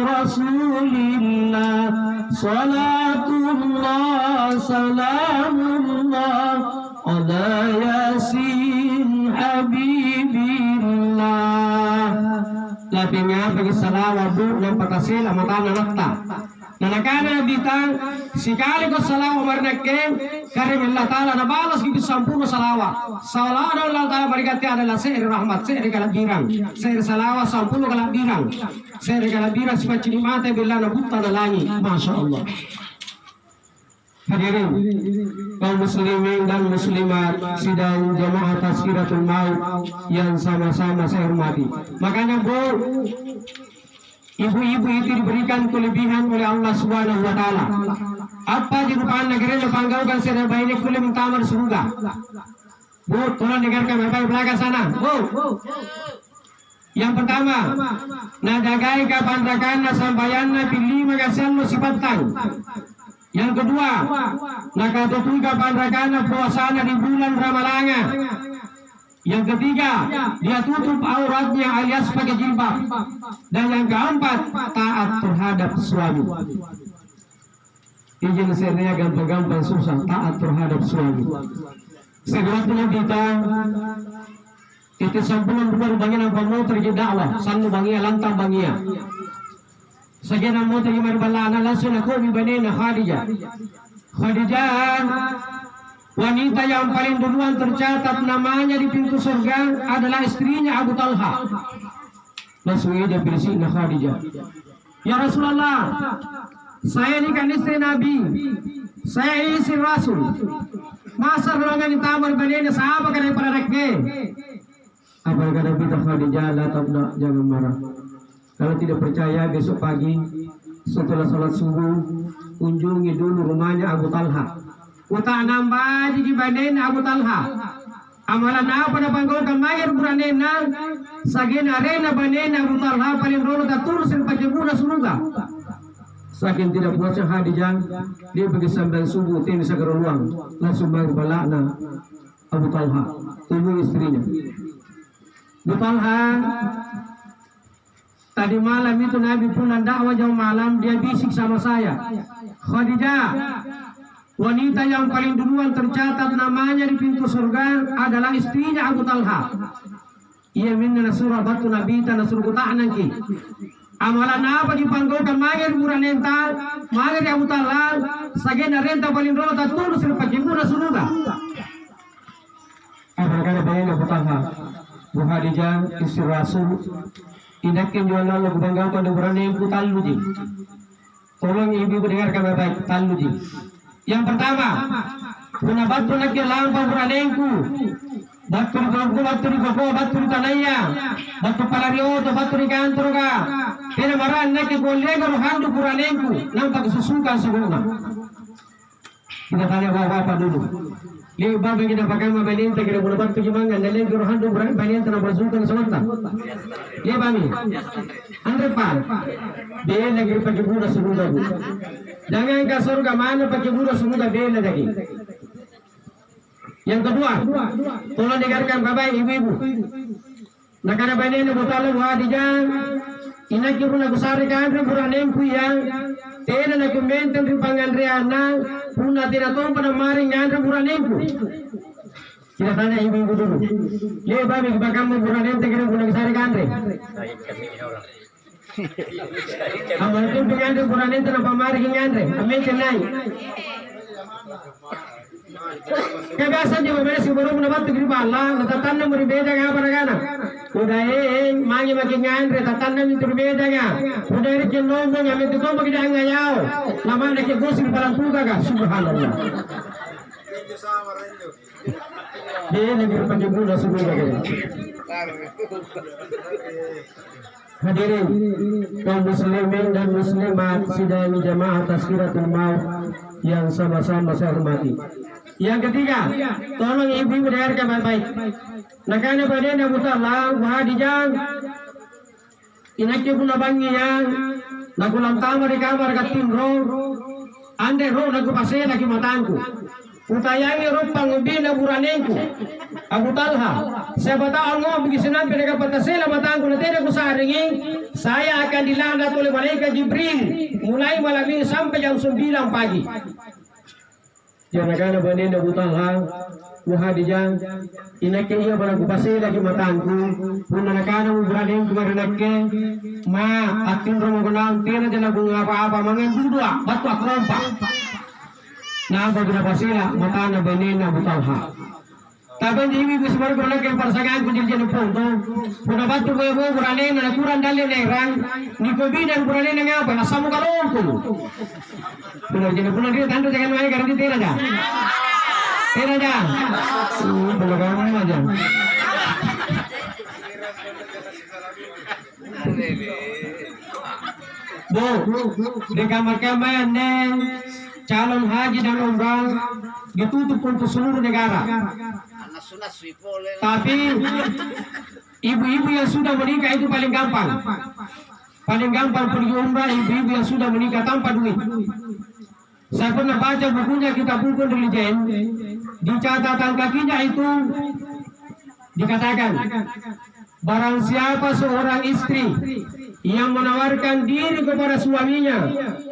rasulillah. Salatullah salamullah ala yasin habibillah. Lapinga bagi salawa bu ng patasil amatan nakta. Nanakana bitang sikali ko salawa marnakke karim Allah Ta'ala nabalas gitu sampurna salawa. Salawa Allah Ta'ala berikatnya adalah sehir rahmat, sehir kalabirang, sehir salawa sampurna kalabirang, sehir kalabirang sifat cinimata bila nabutta na langit. Masya Allah. Hadirin kaum muslimin dan muslimat sidang jamaah Tazkiratul Maut yang sama-sama saya hormati. Makanya bu, ibu-ibu itu diberikan kelebihan oleh Allah Subhanahu wa Ta'ala. Apa di depan negeri lepanggaukan saya baiknya kulit minta surga. Bu, tolong dengarkan bapak belakang sana. Bu, Yang pertama, nadagai kapandakan nasambayanna pilih magasan musibatan. Yang kedua, nakatutui kapandakan puasana di bulan Ramalanga. Yang ketiga, dia tutup auratnya alias pakai jilbab. Dan yang keempat, taat terhadap suami. Izin saya gampang-gampang susah, taat terhadap suami. Segala kita itu sampulan luar bangian apa mau terjadi dakwah, sanu bangia lantang bangia. Sekian mau terjadi balana langsung aku mibanena Khadijah. Khadijah wanita yang paling duluan tercatat namanya di pintu surga adalah istrinya Abu Talha. Langsung dia bersih Khadijah. Ya Rasulullah, saya ini kan istri Nabi, saya istri Rasul. Masa golongan tamar banena sahabat kan para rakyat. Apa kata kita Khadijah, la tabda, jangan marah. Kalau tidak percaya besok pagi setelah salat subuh kunjungi dulu rumahnya Abu Talha. Uta nambah di banen Abu Talha. Amalan apa na panggokan mayar buranena sagin arena banen Abu Talha paling rolo tatur sing pagibuna suruga. Saking tidak puasa Khadijah, dia pergi sambil subuh tin sa ruang langsung bayar balakna Abu Talha, tunggu istrinya. Abu Talha tadi malam itu Nabi pulang dakwah jam malam, dia bisik sama saya, Khadijah, wanita yang paling duluan tercatat namanya di pintu surga adalah istrinya Abu Talha. Ia minna surah batu Nabi tanah surga ta'anaki. Amalan apa dipanggokan magir buranenta, magir Abu Talha, sagena renta paling dulu tatur sirpa kibuna suruga. Apa bayan Abu Talha, Bu Khadijah istri Rasul. Indakin jual lalu kebanggakan buranengku taluji. Tolong ibu dengarkan baik taluji. Yang pertama, punya batu lagi lampau buranengku. Batu di koko, batu di tanaya, batu palario, batu di kantorga. Kena marah nak boleh handu buranengku, nampak susukan semua. Kita tanya bapak dulu. Lihat bapak kita pakai mabalin, kita boleh batu gimana? Nelayan handu buranengku tanah bersukan semata. Lihat kami, andre pak, dia lagi pakai budak semua. Jangan ke surga mana pakai budak semua dia lagi. Yang kedua, tolong dengarkan bapak ibu-ibu. Nakana bani Abu Talha Khadijah, inaki puna kusari kandri buranengku yang tena na kumenten ri pangandriana puna tena tong pada maring ngandri buranengku. Kita tanya ibu-ibu dulu. Lihat bapak kamu buranente kira puna kusari kandri. Amal itu ngandri buranente na pamaring ngandri. Amin kenai. Kagasan di mana sih baru mendapat negeri bala, tatan nomor beda nggak pada kana. Udah mangi makin ngandre tatan nomor berbeda nggak. Udah ini nombong yang itu kau makin jangan yau. Lama nak gosip palang tuga kah? Subhanallah. Dia negeri penjebuna semua kaya. Hadirin kaum muslimin dan muslimat sidang jamaah Tazkiratul Maut yang sama-sama saya hormati. Yang ketiga, tolong ibu-ibu dengarkan baik-baik. Nakana badan Abu Talha Khadijah inaki puna bangiya nagulang tama di kamar katim ro ande ro nagu pasaya lagi matangku utayangi rupang ubina buranengku Abu Talha siapa tahu ngomong begisanan mereka patasela matangku nanti aku saringi saya akan dilanda oleh malaikat Jibril mulai malam ini sampai jam 9 pagi. Jangan banin Abu Talha Khadijah inake iya pada kupase lagi matangku puna nakana buraneng kumarinake ma atin romo gunang tena jana bunga apa-apa mangan dua batu akrompa na bagina pasila matana banin Abu Talha. Tapi di ibu sebar ko lagi persagaan ko diyan po to. Puna batu ko yung buraneng na nakuran dali nerang ni ko bidan buraneng nga apa nasamu kalong ko. Puna dia tanto jangan main karena dia tera dah. Tera dah. Puna kamu aja. Bu, di kamar-kamar calon haji dan umrah ditutup untuk seluruh negara. Tapi Ibu-ibu yang sudah menikah itu paling gampang. Paling gampang pergi umrah ibu-ibu yang sudah menikah tanpa duit. Saya pernah baca bukunya Kitab Buku Intelijen. Di catatan kakinya itu dikatakan, barang siapa seorang istri yang menawarkan diri kepada suaminya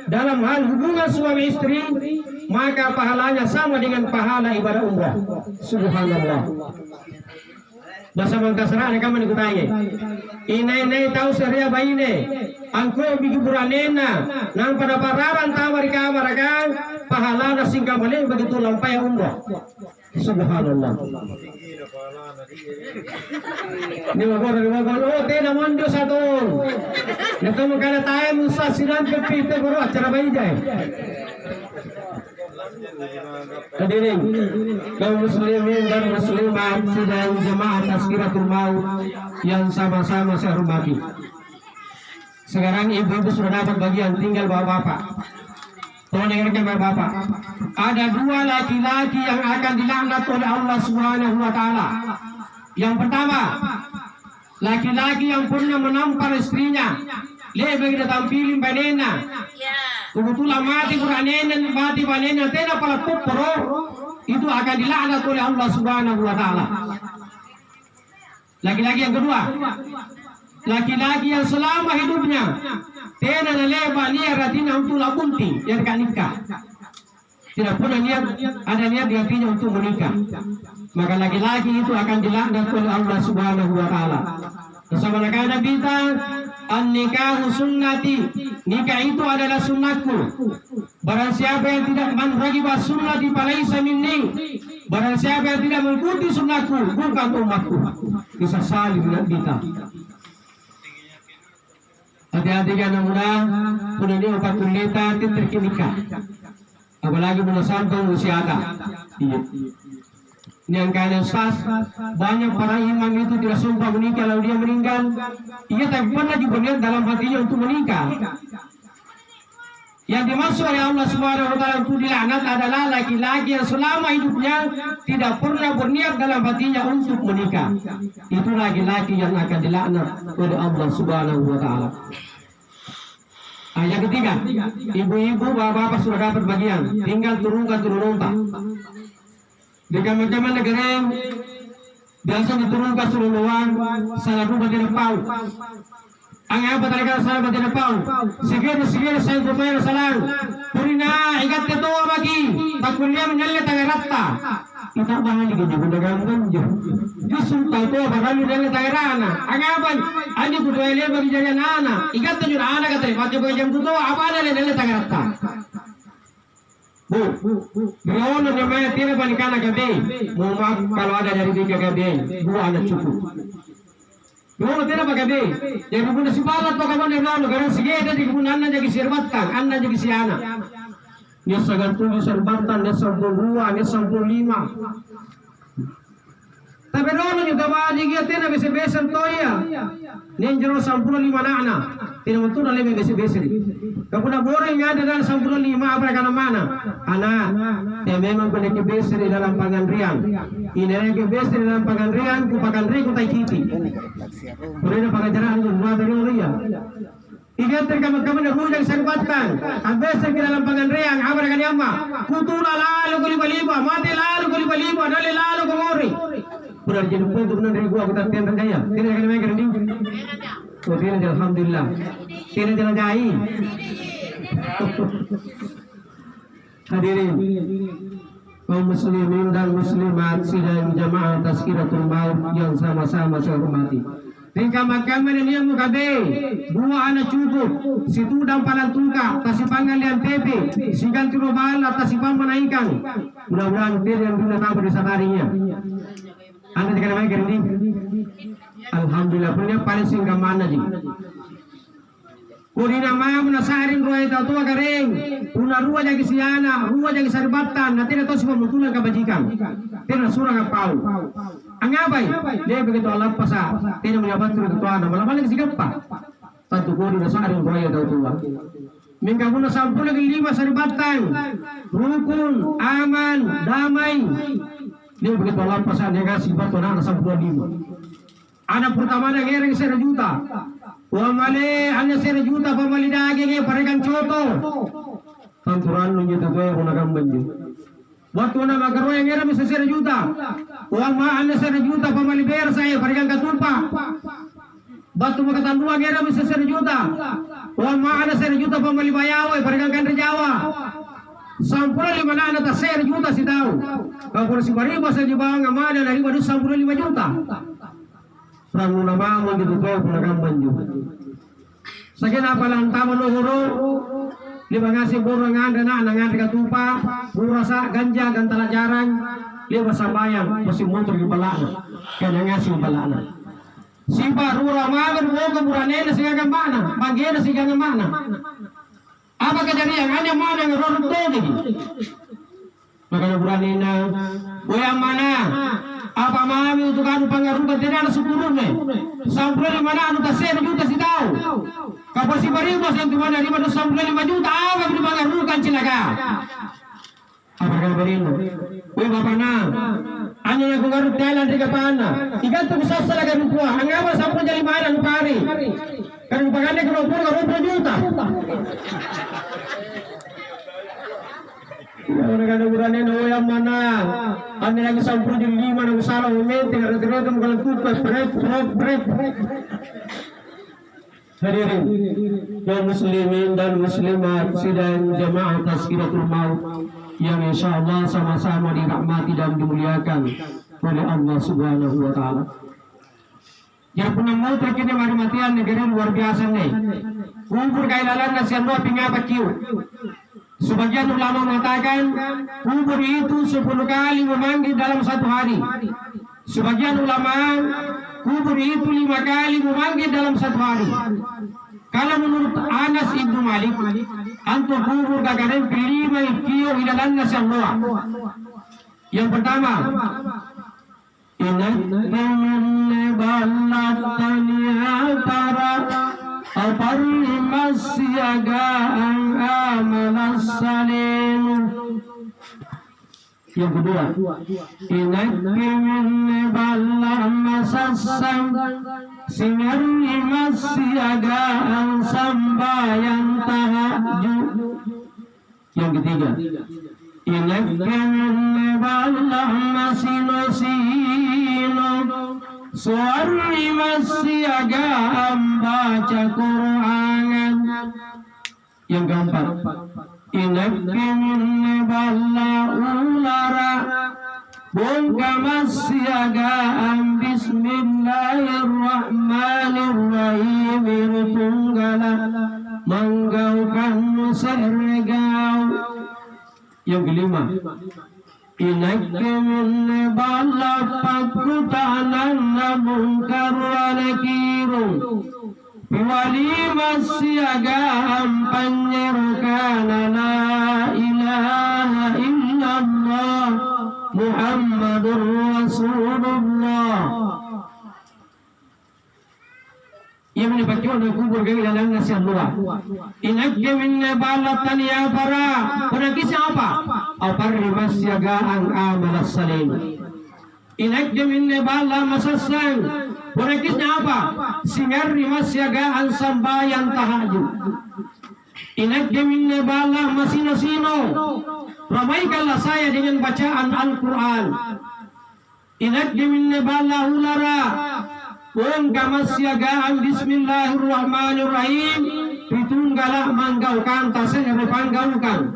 dalam hal hubungan suami istri, maka pahalanya sama dengan pahala ibadah umrah. Subhanallah. Bahasa Mangkasara kamu nikutanya. Inai tahu seria baine. Angko bigi buranena nang pada pararan tawar kamar kan pahala singkah balik begitu lampai umrah. Subhanallah. Ni magor oh tena mondo satu. Nito mo kana tayo musa sinan pepite guru acara bayi jay. Hadirin kaum muslimin dan muslimat sidang jemaah Tazkiratul Maut yang sama-sama saya hormati. Sekarang ibu-ibu sudah dapat bagian, tinggal bapak-bapak. Tolong dengarkan bapak-bapak. Ada dua laki-laki yang akan dilaknat oleh Allah Subhanahu wa taala. Yang pertama, laki-laki yang pernah menampar istrinya, lebih kita tampilin banena. Kebetulan mati kuranena, mati banena, tena pala kupro, itu akan dilaknat oleh Allah Subhanahu wa taala. Laki-laki yang kedua, laki-laki yang selama hidupnya tena naleba niat hatinya untuk labunti yang nikah, tidak pernah ada niat di hatinya untuk menikah, maka laki-laki itu akan dilaknat oleh Allah Subhanahu wa taala. Bersama kata kita, an-nikahu sunnati, nikah itu adalah sunnatku. Barang siapa yang tidak menragiba sunnati falaisa minni, barang siapa yang tidak mengikuti sunnatku bukan umatku. Bisa saling dengan kita. Hati-hati kan muda, punya dia obat tulita terkinika. Apalagi punya santong usia ada. Iya. Yang kalian Ustaz, banyak para imam itu tidak sumpah menikah lalu dia meninggal. Ia tak pernah berniat dalam hatinya untuk menikah. Yang dimaksud oleh Allah Subhanahu wa taala untuk dilaknat adalah laki-laki yang selama hidupnya tidak pernah berniat dalam hatinya untuk menikah. Itu laki-laki yang akan dilaknat oleh Allah Subhanahu wa taala. Yang ketiga, ibu-ibu, bapak-bapak sudah dapat bagian, tinggal turunkan turun-unta. Di kamar-kamar negara biasa diturunkan sululuan salah rumah tidak pau. Ang apa talaga salah rumah tidak pau. Sige saya kumaya salang. Purina ikat ketua bagi takunya menyalit tagaratta. Kita bahan di gini gunakan justru tahu bahan menyalit tagarana. Ang apa ani kuduele bagi jalan anak. Ikat tujuh anak kata macam jam tujuh apa ada menyalit tagaratta. Bu, beliau namanya tidak panikana gabe. Mohon maaf kalau ada dari tiga gabe, dua anak cukup. Beliau tidak pakai gabe. Yang bunda si balat pakai mana beliau karena sige ada di kebun anak jadi sirbatan, anak jadi si anak. Dia segantung sirbatan, dia 92, dia 95. Tapi beliau juga wajib dia tidak bisa toya. Nih jero 95 anak. Tidak betul lebih besi-besi. Kapuna boring ada dalam 95 apa kana mana? Anak, memang kena kebesi di dalam pangandrian. Ini yang kebesi di dalam pangandrian, ku pangandri ku tai kiti. Purina pangajaran ku dua dari dia. Ikat terkaman-kaman na hujang sarbatan. Ang besi di dalam pangandrian, apa kan yama? Kutula lalu kuli-baliba, mati lalu kuli-baliba, dali lalu kumori. Pura jadi pun tu benar dari gua aku tak tian terjaya. Tidak akan main kerja. Oh tidak, alhamdulillah. Tidak jalan jai. Hadirin kaum muslimin dan muslimat sidang jamaah Tazkiratul Maut yang sama-sama saya hormati. Tingkah makamnya ini muka be, dua anak cukup. Situ dan palang tuka, tasipangan lian tepe, sigan tirobal tasipan menaikkan. Mudah-mudahan tidak yang guna tahu di satarinya. Anda tidak main kerja. Alhamdulillah punya paling singgah mana ji. Kurina mam na sarin roy ta tua garing. Una rua jagi siana, rua jagi sarbatan, nanti na to si pembetulan kebajikan. Tena surang apau. Angabai, dia begitu Allah pasa. Tena menyabat tu tua na malam malam sigapa. Tantu kurina sarin roy ta tua. Mingga pun 5 sarbatan. Rukun, aman, damai. Dia begitu Allah pasa dia kasih batu na 15. Anak pertama na ngereng 1 juta. Wamale anya 1 juta pamali daging parekan coto. Tanturan lu gitu tuh kuna kambanju. Waktu na magaro yang ngereng 1 juta. Wama anya 1 juta pamali ber saya parekan katumpa. Batu makatandua ngereng 1 juta. Wama anya 1 juta pamali bayawe parekan kan Jawa. Sampura 5 na ta 1 juta si tahu. Kalau si bariba sa di bawah ngamana dari baru sampura 5 juta. Perang nama mo gitu ko pinakamban ju. Sakin apa lang tama no huro. Lima ngasih burung nganda na nangan katupa, burasa ganja gantala jarang. Lima sambayang masih motor di balana. Kaya ngasih balana. Simpa rura magan mo ko burane na siya gamana, bagena siya gamana. Apa kejadian hanya mana ngerorot tadi. Makanya burane na yang mana? Apa mami untuk anu pangarukan tidak ada 10 nih. Sampai 5 anu tak 1 juta si tahu. Kapal si bariba yang cuma dari mana sampai 5 juta apa beri pangarukan cilaka. Apa kabar ini? Woi bapak na. Anu yang pengaruh Thailand di kapana. Ikan tu bisa salah kan rupiah. Angapa sampai jadi mana nukari. Kan pakannya kalau 20 juta. Orang-orang bulan ini yang mana? Anda lagi sampai di 5 nang salah umit, tinggal-tinggal kalau tutup break. Hadirin kaum muslimin dan muslimat sidang jamaah Tazkiratul Maut yang insyaallah sama-sama dirahmati dan dimuliakan oleh Allah Subhanahu wa taala. Yang pernah mau terkini mati-matian negeri luar biasa nih. Kubur kailalan nasian dua pingapa kiu. Sebagian ulama mengatakan kubur itu 10 kali memanggil dalam 1 hari. Sebagian ulama kubur itu 5 kali memanggil dalam 1 hari. Kalau menurut Anas Ibnu Malik, antu kubur gagarin kelima ikio ilalan nasyallah. Yang pertama, inna ballataniya tara Apari masyagaan amalas salim. Yang kedua, inakimin balam masasam singari masyagaan sambayan tahaju. Yang ketiga, inakimin balam masinosino suari masyagaan baca Qur'an. Yang keempat, inakimin bala ulara bongka masyagaan bismillahirrahmanirrahim tunggala manggaukan sergau. Yang kelima, inakimin bala pakutanan mungkar wa nakirun biwali masyagaan panyerukan la ilaha illallah Muhammadur Rasulullah. Ia menipatkan kubur kami dalam nasihat doa. Inakimin balatan ya para penakis apa? Apar masyagaan amalas salim. Inakimin bala masasang. Penakisnya apa? Singar masyagaan sambayan tahajud. Inakimin bala masino-sino. Ramaikanlah saya dengan bacaan Al-Quran. Inakimin bala ulara. Bongka masyagaan bismillahirrahmanirrahim ditunggalah manggaukan tasnya panggaukan.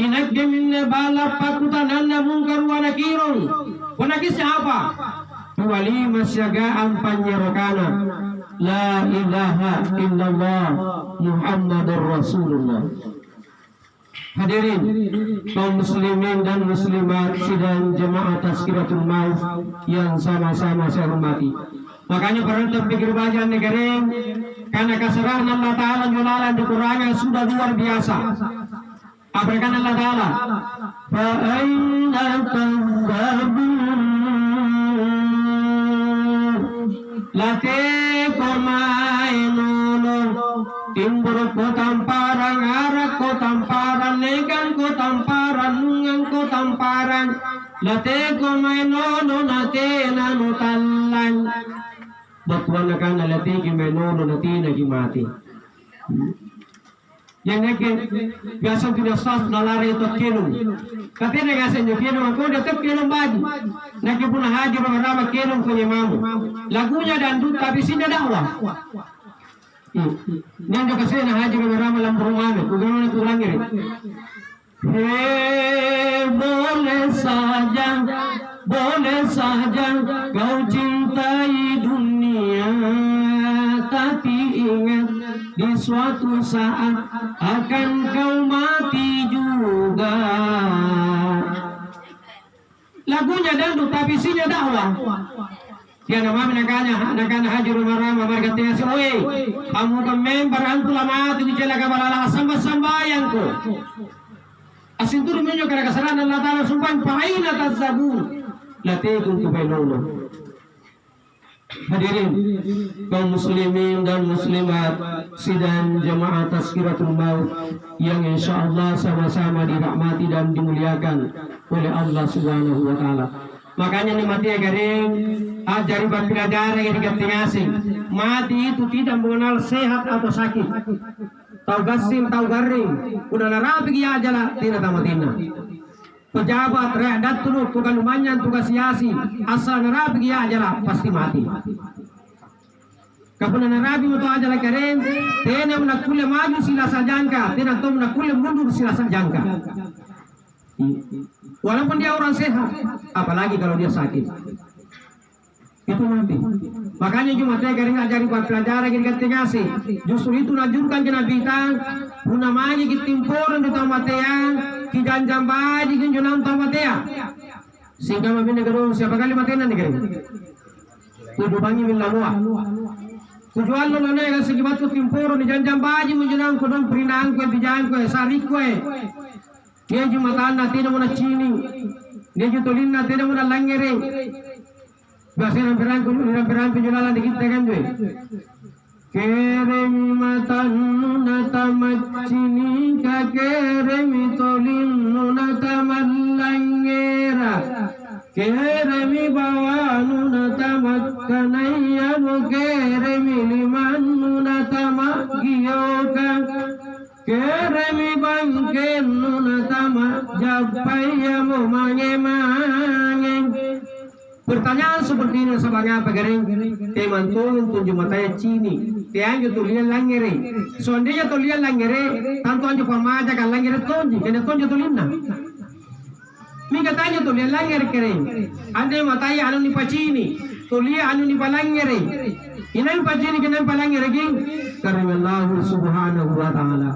Inakimin bala pakutananna mungkar wa nakirun. Penakisnya apa? Wali masyagaan panyerakana la ilaha illallah Muhammadur Rasulullah. Hadirin kaum muslimin dan muslimat sidang jemaah Tazkiratul Maut yang sama-sama saya hormati. Makanya perintah pikir baca negeri karena keserahan Allah Ta'ala jalalan di Quran yang sudah luar biasa. Apa kata Allah Ta'ala? Fa aina tadhabun late komainolo timbur ko tamparan arak ko tamparan negan ko tamparan nungan ko tamparan late komainolo nate nanutallan batuan kan alati kimenono natina kimati. Yang neke biasa tidak sah nalari itu kenum. Katanya ngasih kenum aku tetap kenum baju. Neke pun haji berapa kenum punya mamu. Lagunya dandut tapi sini dakwah. Nanda kasih haji berapa lambung mana? Kugaman itu langir. Boleh saja kau cintai dunia, tapi ingat di suatu saat akan kau mati juga. Lagunya dangdut tapi isinya dakwah. Dia nama nakana haji rumah marga tiasi. Oi, kamu kan member antu lama tu dijela kabalala sambayangku. Asin turu menyo kana kasaran Allah Taala sumpah paina tazabun. Latikum tubainuna. Hadirin kaum muslimin dan muslimat sidang jamaah Tazkiratul Maut yang insyaallah sama-sama dirahmati dan dimuliakan oleh Allah Subhanahu wa taala. Makanya nikmati garing ajari bapilajara yang digatingasi. Mati itu tidak mengenal sehat atau sakit. Tahu gasim, tahu garing. Udah narapi ya aja tidak tamatina. Pejabat rakyat turut tukang lumayan tugas siasi asal narabi ya aja pasti mati. Kapun narabi itu aja keren, tena menakule maju sila sajangka, tena to menakule mundur sila sajangka. Walaupun dia orang sehat, apalagi kalau dia sakit. Itu mati. Makanya cuma saya kering ajari buat pelajaran kita tingasi. Justru itu najurkan ke Nabi Tang, punamanya kita timporan di tamatea, kita jambaji kita junam tamatea. Sehingga mami negara siapa kali matena negara. Tujuh bangi milamua. Tujuan lo nana yang sekibat tu timporan di jambaji menjunam kodong perinang kue bijan kue sarik kue. Dia cuma tanah tidak mana cini, dia jutulin tidak mana langere. Biasa rampiran penjualan dikit kan gue. Keremi matan nunata macini ka keremi tolin nunata malangera. Keremi bawa nunata makanaya mo keremi liman nunata magiyoka. Keremi bangken nunata majapaya mo mangemangeng. Pertanyaan seperti ini sebagai apa garing? Teman-teman tunjuk matanya cini. Tiang itu tulian langere. Seandainya tulian langere, tanto anjo pamaja kan langere tunjuk. Kena tunjuk tulina. Mika tanya tulian langere kering. Anda matanya anu nipa cini. Tulia anu nipa langere. Inai pa cini kena pa langere ging. Karena Allah Subhanahu wa taala.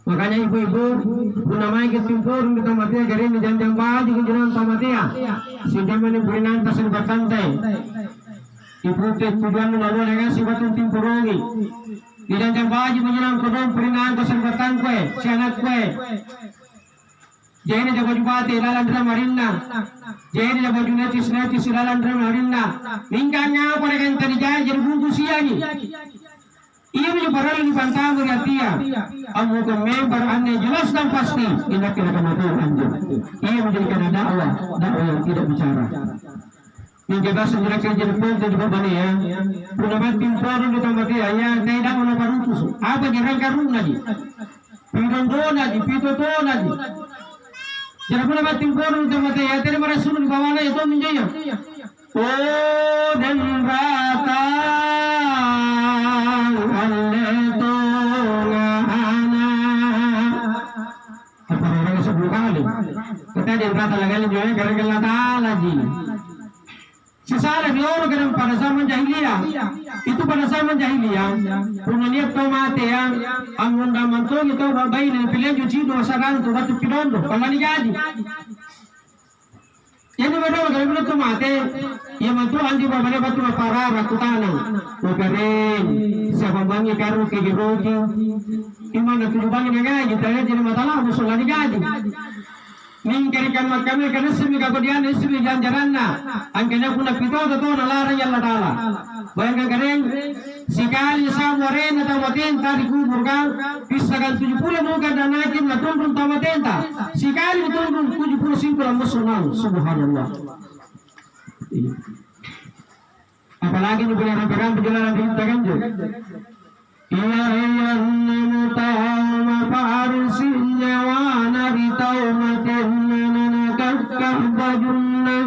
Makanya ibu-ibu punamai ke timpur di tamatia garing di janjang baju ke jalan tamatia sehingga meniburinan tasan bertantai ibu te tujuan lalu dengan si batu timpurongi di janjang baju menjelang kodong perinaan tasan bertangkwe si anak kue jadi jago jubate lalan drama marinna jadi jago junetis lalan drama marinna mingkanya pada kan tadi jadi bungkus siangi. Ia menyebarkan di pantang beriatia. Amu member aneh jelas dan pasti. Ini kena kematian anjur. Ia menjadikan dakwah yang tidak bicara. Menjaga segera kerja di pun jadi beban ya. Punamat timporan di tempat dia yang tidak menaparutus. Apa jarang karung lagi. Pidon lagi, pitoto lagi. Jadi punamat timporan di tempat dia. Tidak merasul di bawahnya itu menjaya. Oh dan rata. Kita dia kata lagi juga gara-gara lagi. Sesara di orang kadang pada zaman jahiliyah. Itu pada zaman jahiliyah. Punya niat kau mati yang angun daman tu itu bayi dan pilihan cuci dua sarang tu batu pidondo. Kalau ni jadi. Jadi betul kalau betul tu mati. Yang mantu anji berbalik batu parah ratu tanah. Kering. Siapa bangi karu kegeroji. Imana tu bangi nagai. Kita jadi masalah musuh ni jadi. Mingkirikan kami karena semi kekodian semi ganjaranna angkanya kuna pito to nalarang Allah taala bayangkan kering sekali samoren atau maten tadi kuburkan pisakan 70 muka dan nakim na turun tamatenta sekali turun 75 musuh subhanallah apalagi di perjalanan perjalanan kita kan jo iya yang mutama farisinya wana bitaumatin nakakah bajunna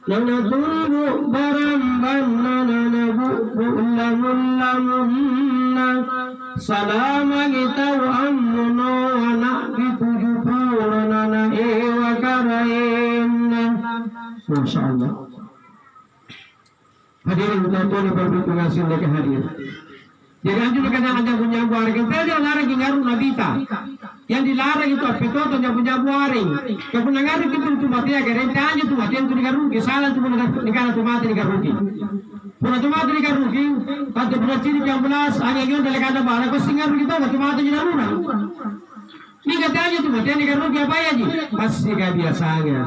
nana tunggu baramban nana lamunna salama kita ammuno anak bitujupur nana ewa karainna Masya Allah. Hadirin tonton berburu ngasil lagi hadir. Jadi anjur kadang ada punya buaring. Kita dia larang ngaruh nabita. Yang dilarang itu apa itu yang punya buaring. Kalau ngaruh itu mati ya gerenta aja tu mati yang tu ngaruh. Kesalahan tu negara tu mati ngaruh. Puna tu mati ngaruh. Tanto puna ciri yang belas hanya yang dalam kada bara ko singaruh kita mati ngaruh. Ni kata aja tu mati ngaruh apa ya ji? Pasti gak biasanya.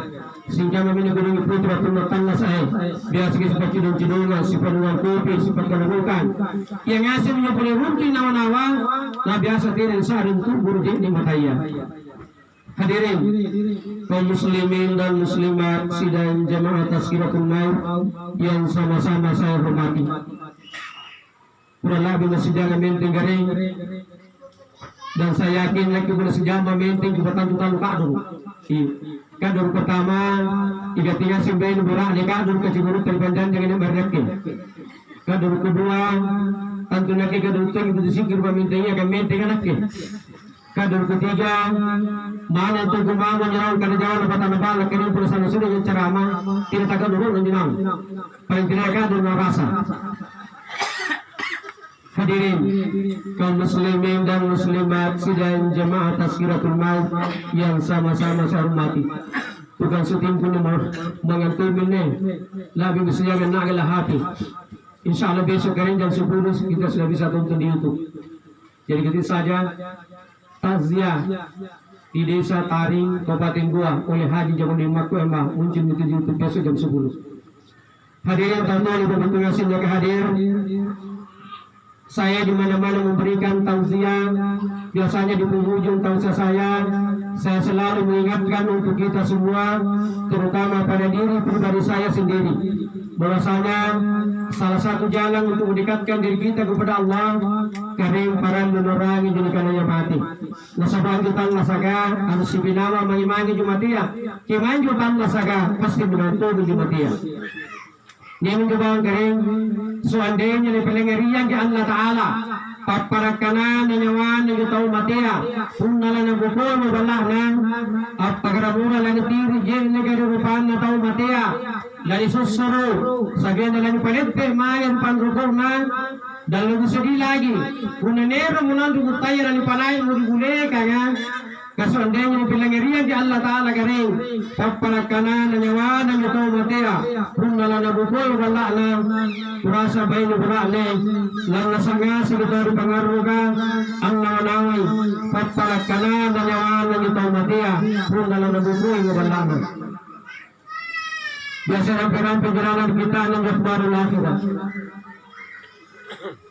Sehingga memilih gunung putra tunatan saya biasa seperti cidung-cidungan sifat luar kopi sifat kelubukan yang ngasih menyebuli runting nawa-nawa nah biasa tidak saring tubuh di mataya. Hadirin kaum muslimin dan muslimat sidang jamaah tazkiratul maut yang sama-sama saya hormati. Kurang lebih masih jangan menting garing dan saya yakin lagi boleh sejama menting juga tantukan kadung. Kadung pertama tiga sembilan berak ni kadung keciburu terpanjang dengan berdekin. Kadung kedua tentu nak kadung itu ibu disikir pemintanya akan menteng anaknya. Kadung ketiga mana tu kumau menyerang kerja jauh lepas tanah balik kini perusahaan sudah yang ceramah tidak tak kadung menjenang. Paling tidak kadung rasa. Hadirin kaum muslimin dan muslimat sidang jamaah tazkiratul maut yang sama-sama saya hormati. Bukan sutim pun mengantum ini lebih bersedia nak hati. Insyaallah besok kemarin jam 10 kita sudah bisa tonton di YouTube. Jadi kita saja takziah di desa Taring Kabupaten Goa oleh Haji Jaman Dimakku Embah muncul di YouTube besok jam 10. Hadirin tonton ibu bentuk yasin yang hadir. Saya di mana-mana memberikan tausiah, biasanya di penghujung tausiah saya selalu mengingatkan untuk kita semua, terutama pada diri pribadi saya sendiri, bahwasanya salah satu jalan untuk mendekatkan diri kita kepada Allah, karim paran menerangi jenikannya mati. Nasabah kita nasaga harus sibinawa mengimangi jumatia, kimanju tan nasaga pasti menantu jumatia. Dia mencoba kering seandainya di pelengerian di Allah Ta'ala paparakana na nyawan na tahu matia punala na bukol mo balahna at pagramura lang tiri jen na garurupan na tahu matia lani susuro sabihan na lani palete mayan panrukor na dalam sedih lagi punanero munan dugutaya lani panay mo digule kaya kasondenya ni pelengerian di Allah Ta'ala kering paparakana na nyawan na tahu matia punala na bukol balahna kurasa bayi berane lan nasanga sekitar pengaruh ang nawanaway patpalak kana na nyawanan ito matia kung dalam nabubuhay ng balaman biasa rampe-rampe jalanan kita ng yakbarul akhirat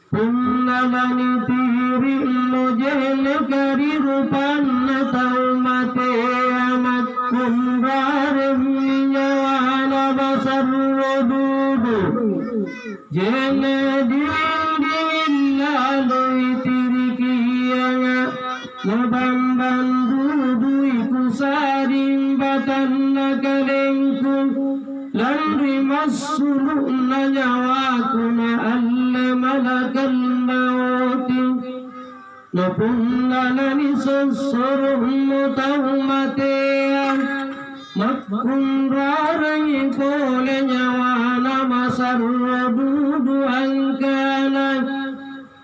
punnalani tiri mo jene karirupan na taumate amat kumbarem nyawana basar rodudu jene dinding lalui tirikianga nabamban dudui kusaring batan nakalengkung landri masuluk na nyawaku na alla malakal mauti napunalani sesuruh mutaumatean makkum rarangi kole nyawana masar rodudu angkana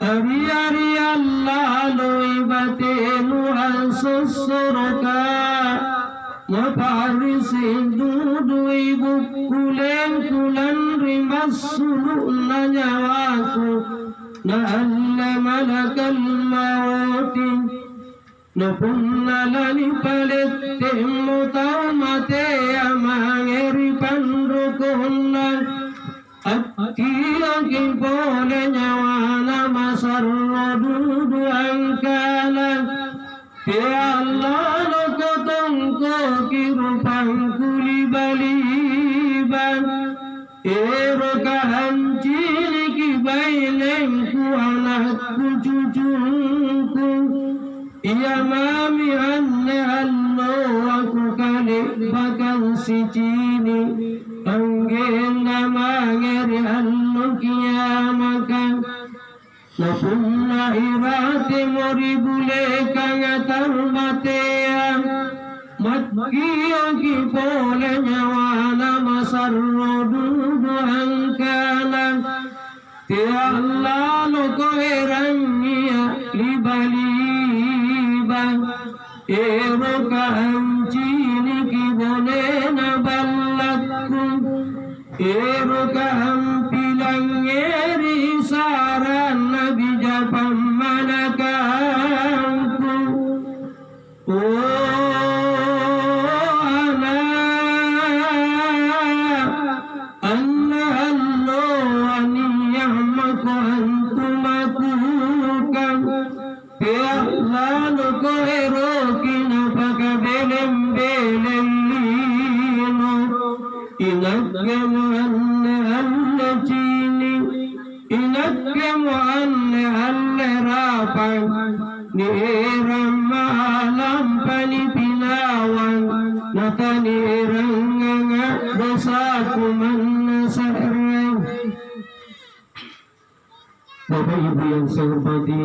ari-ari Allah loi batenu ansosoroka maparisi dudu ibu kulen kulan rimasulu na nyawaku na alla malakal mauti napunalani palette mutamate amangeri panrukunan Akiyang kipole nyawana masarrodudu angkalan Ya Allah lokotongko kirupang kulibaliban Ero kahanci mami anne allo aku kali bagan si cini anggel mangeri allo kiamakan napunna irate mori bule kangatar batean matkiyo ki pole nyawana masarro dudu angkalan ti Allah loko erangnya libaliba ero kahancini ki bole na balakum ero kahampilang eri saran nabi japam manakamku Bapak Ibu yang saya hormati,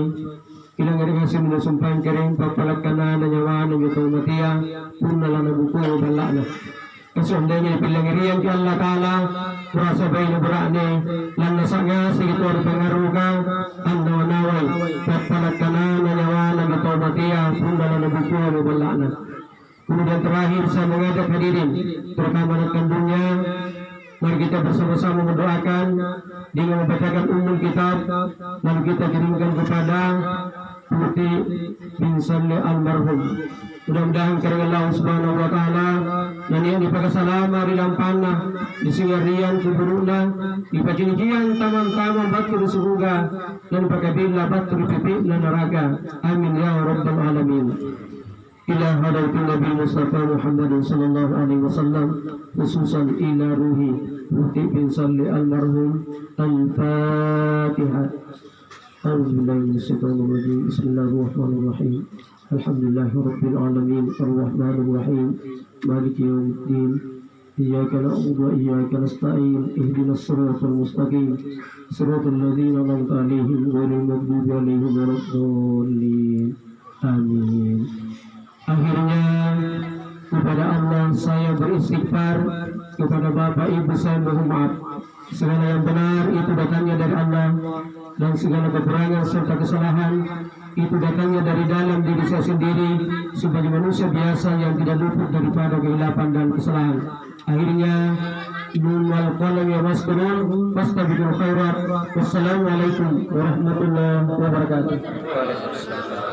ilang kasih menasumpahan kering papalat kanan nyawa ng itong matiya punala na buko o bala na kasundanya ipilangirian ki Allah Ta'ala kurasa bay na burane lang nasanga sigitor pangaruga ang nawanaway papalat kanan nyawa ng itong matiya punala na buko o bala na. Kemudian terakhir saya mengajak hadirin terutama anak kandungnya, mari kita bersama-sama mendoakan dengan membacakan umul kitab lalu kita kirimkan kepada Putih bin Saleh almarhum. Mudah-mudahan karena Allah Subhanahu wa taala dan yang dipakasalama di lampana di singarian kuburuna di pajinijian taman-taman batu di surga dan pakabila batu di pipi dan neraka. Amin ya rabbal alamin. Ila hadratin Nabi Mustafa Muhammad sallallahu alaihi wasallam khususan ila ruhi Putih bin Saleh almarhum. Al-Fatihah. Bismillahirrahmanirrahim. Alhamdulillahirabbil alamin arrahmanir rahim maliki yaumiddin iyyaka na'budu wa iyyaka nasta'in ihdinas siratal mustaqim siratal ladzina an'amta 'alaihim ghairil maghdubi 'alaihim waladdallin. Amin. Akhirnya kepada Allah saya beristighfar, kepada Bapak Ibu saya mohon maaf. Segala yang benar itu datangnya dari Allah dan segala kekurangan serta kesalahan itu datangnya dari dalam diri saya sendiri sebagai manusia biasa yang tidak luput daripada kehilapan dan kesalahan. Akhirnya nun wal qalam ya maskurun fastabiqul khairat. Wassalamualaikum warahmatullahi wabarakatuh.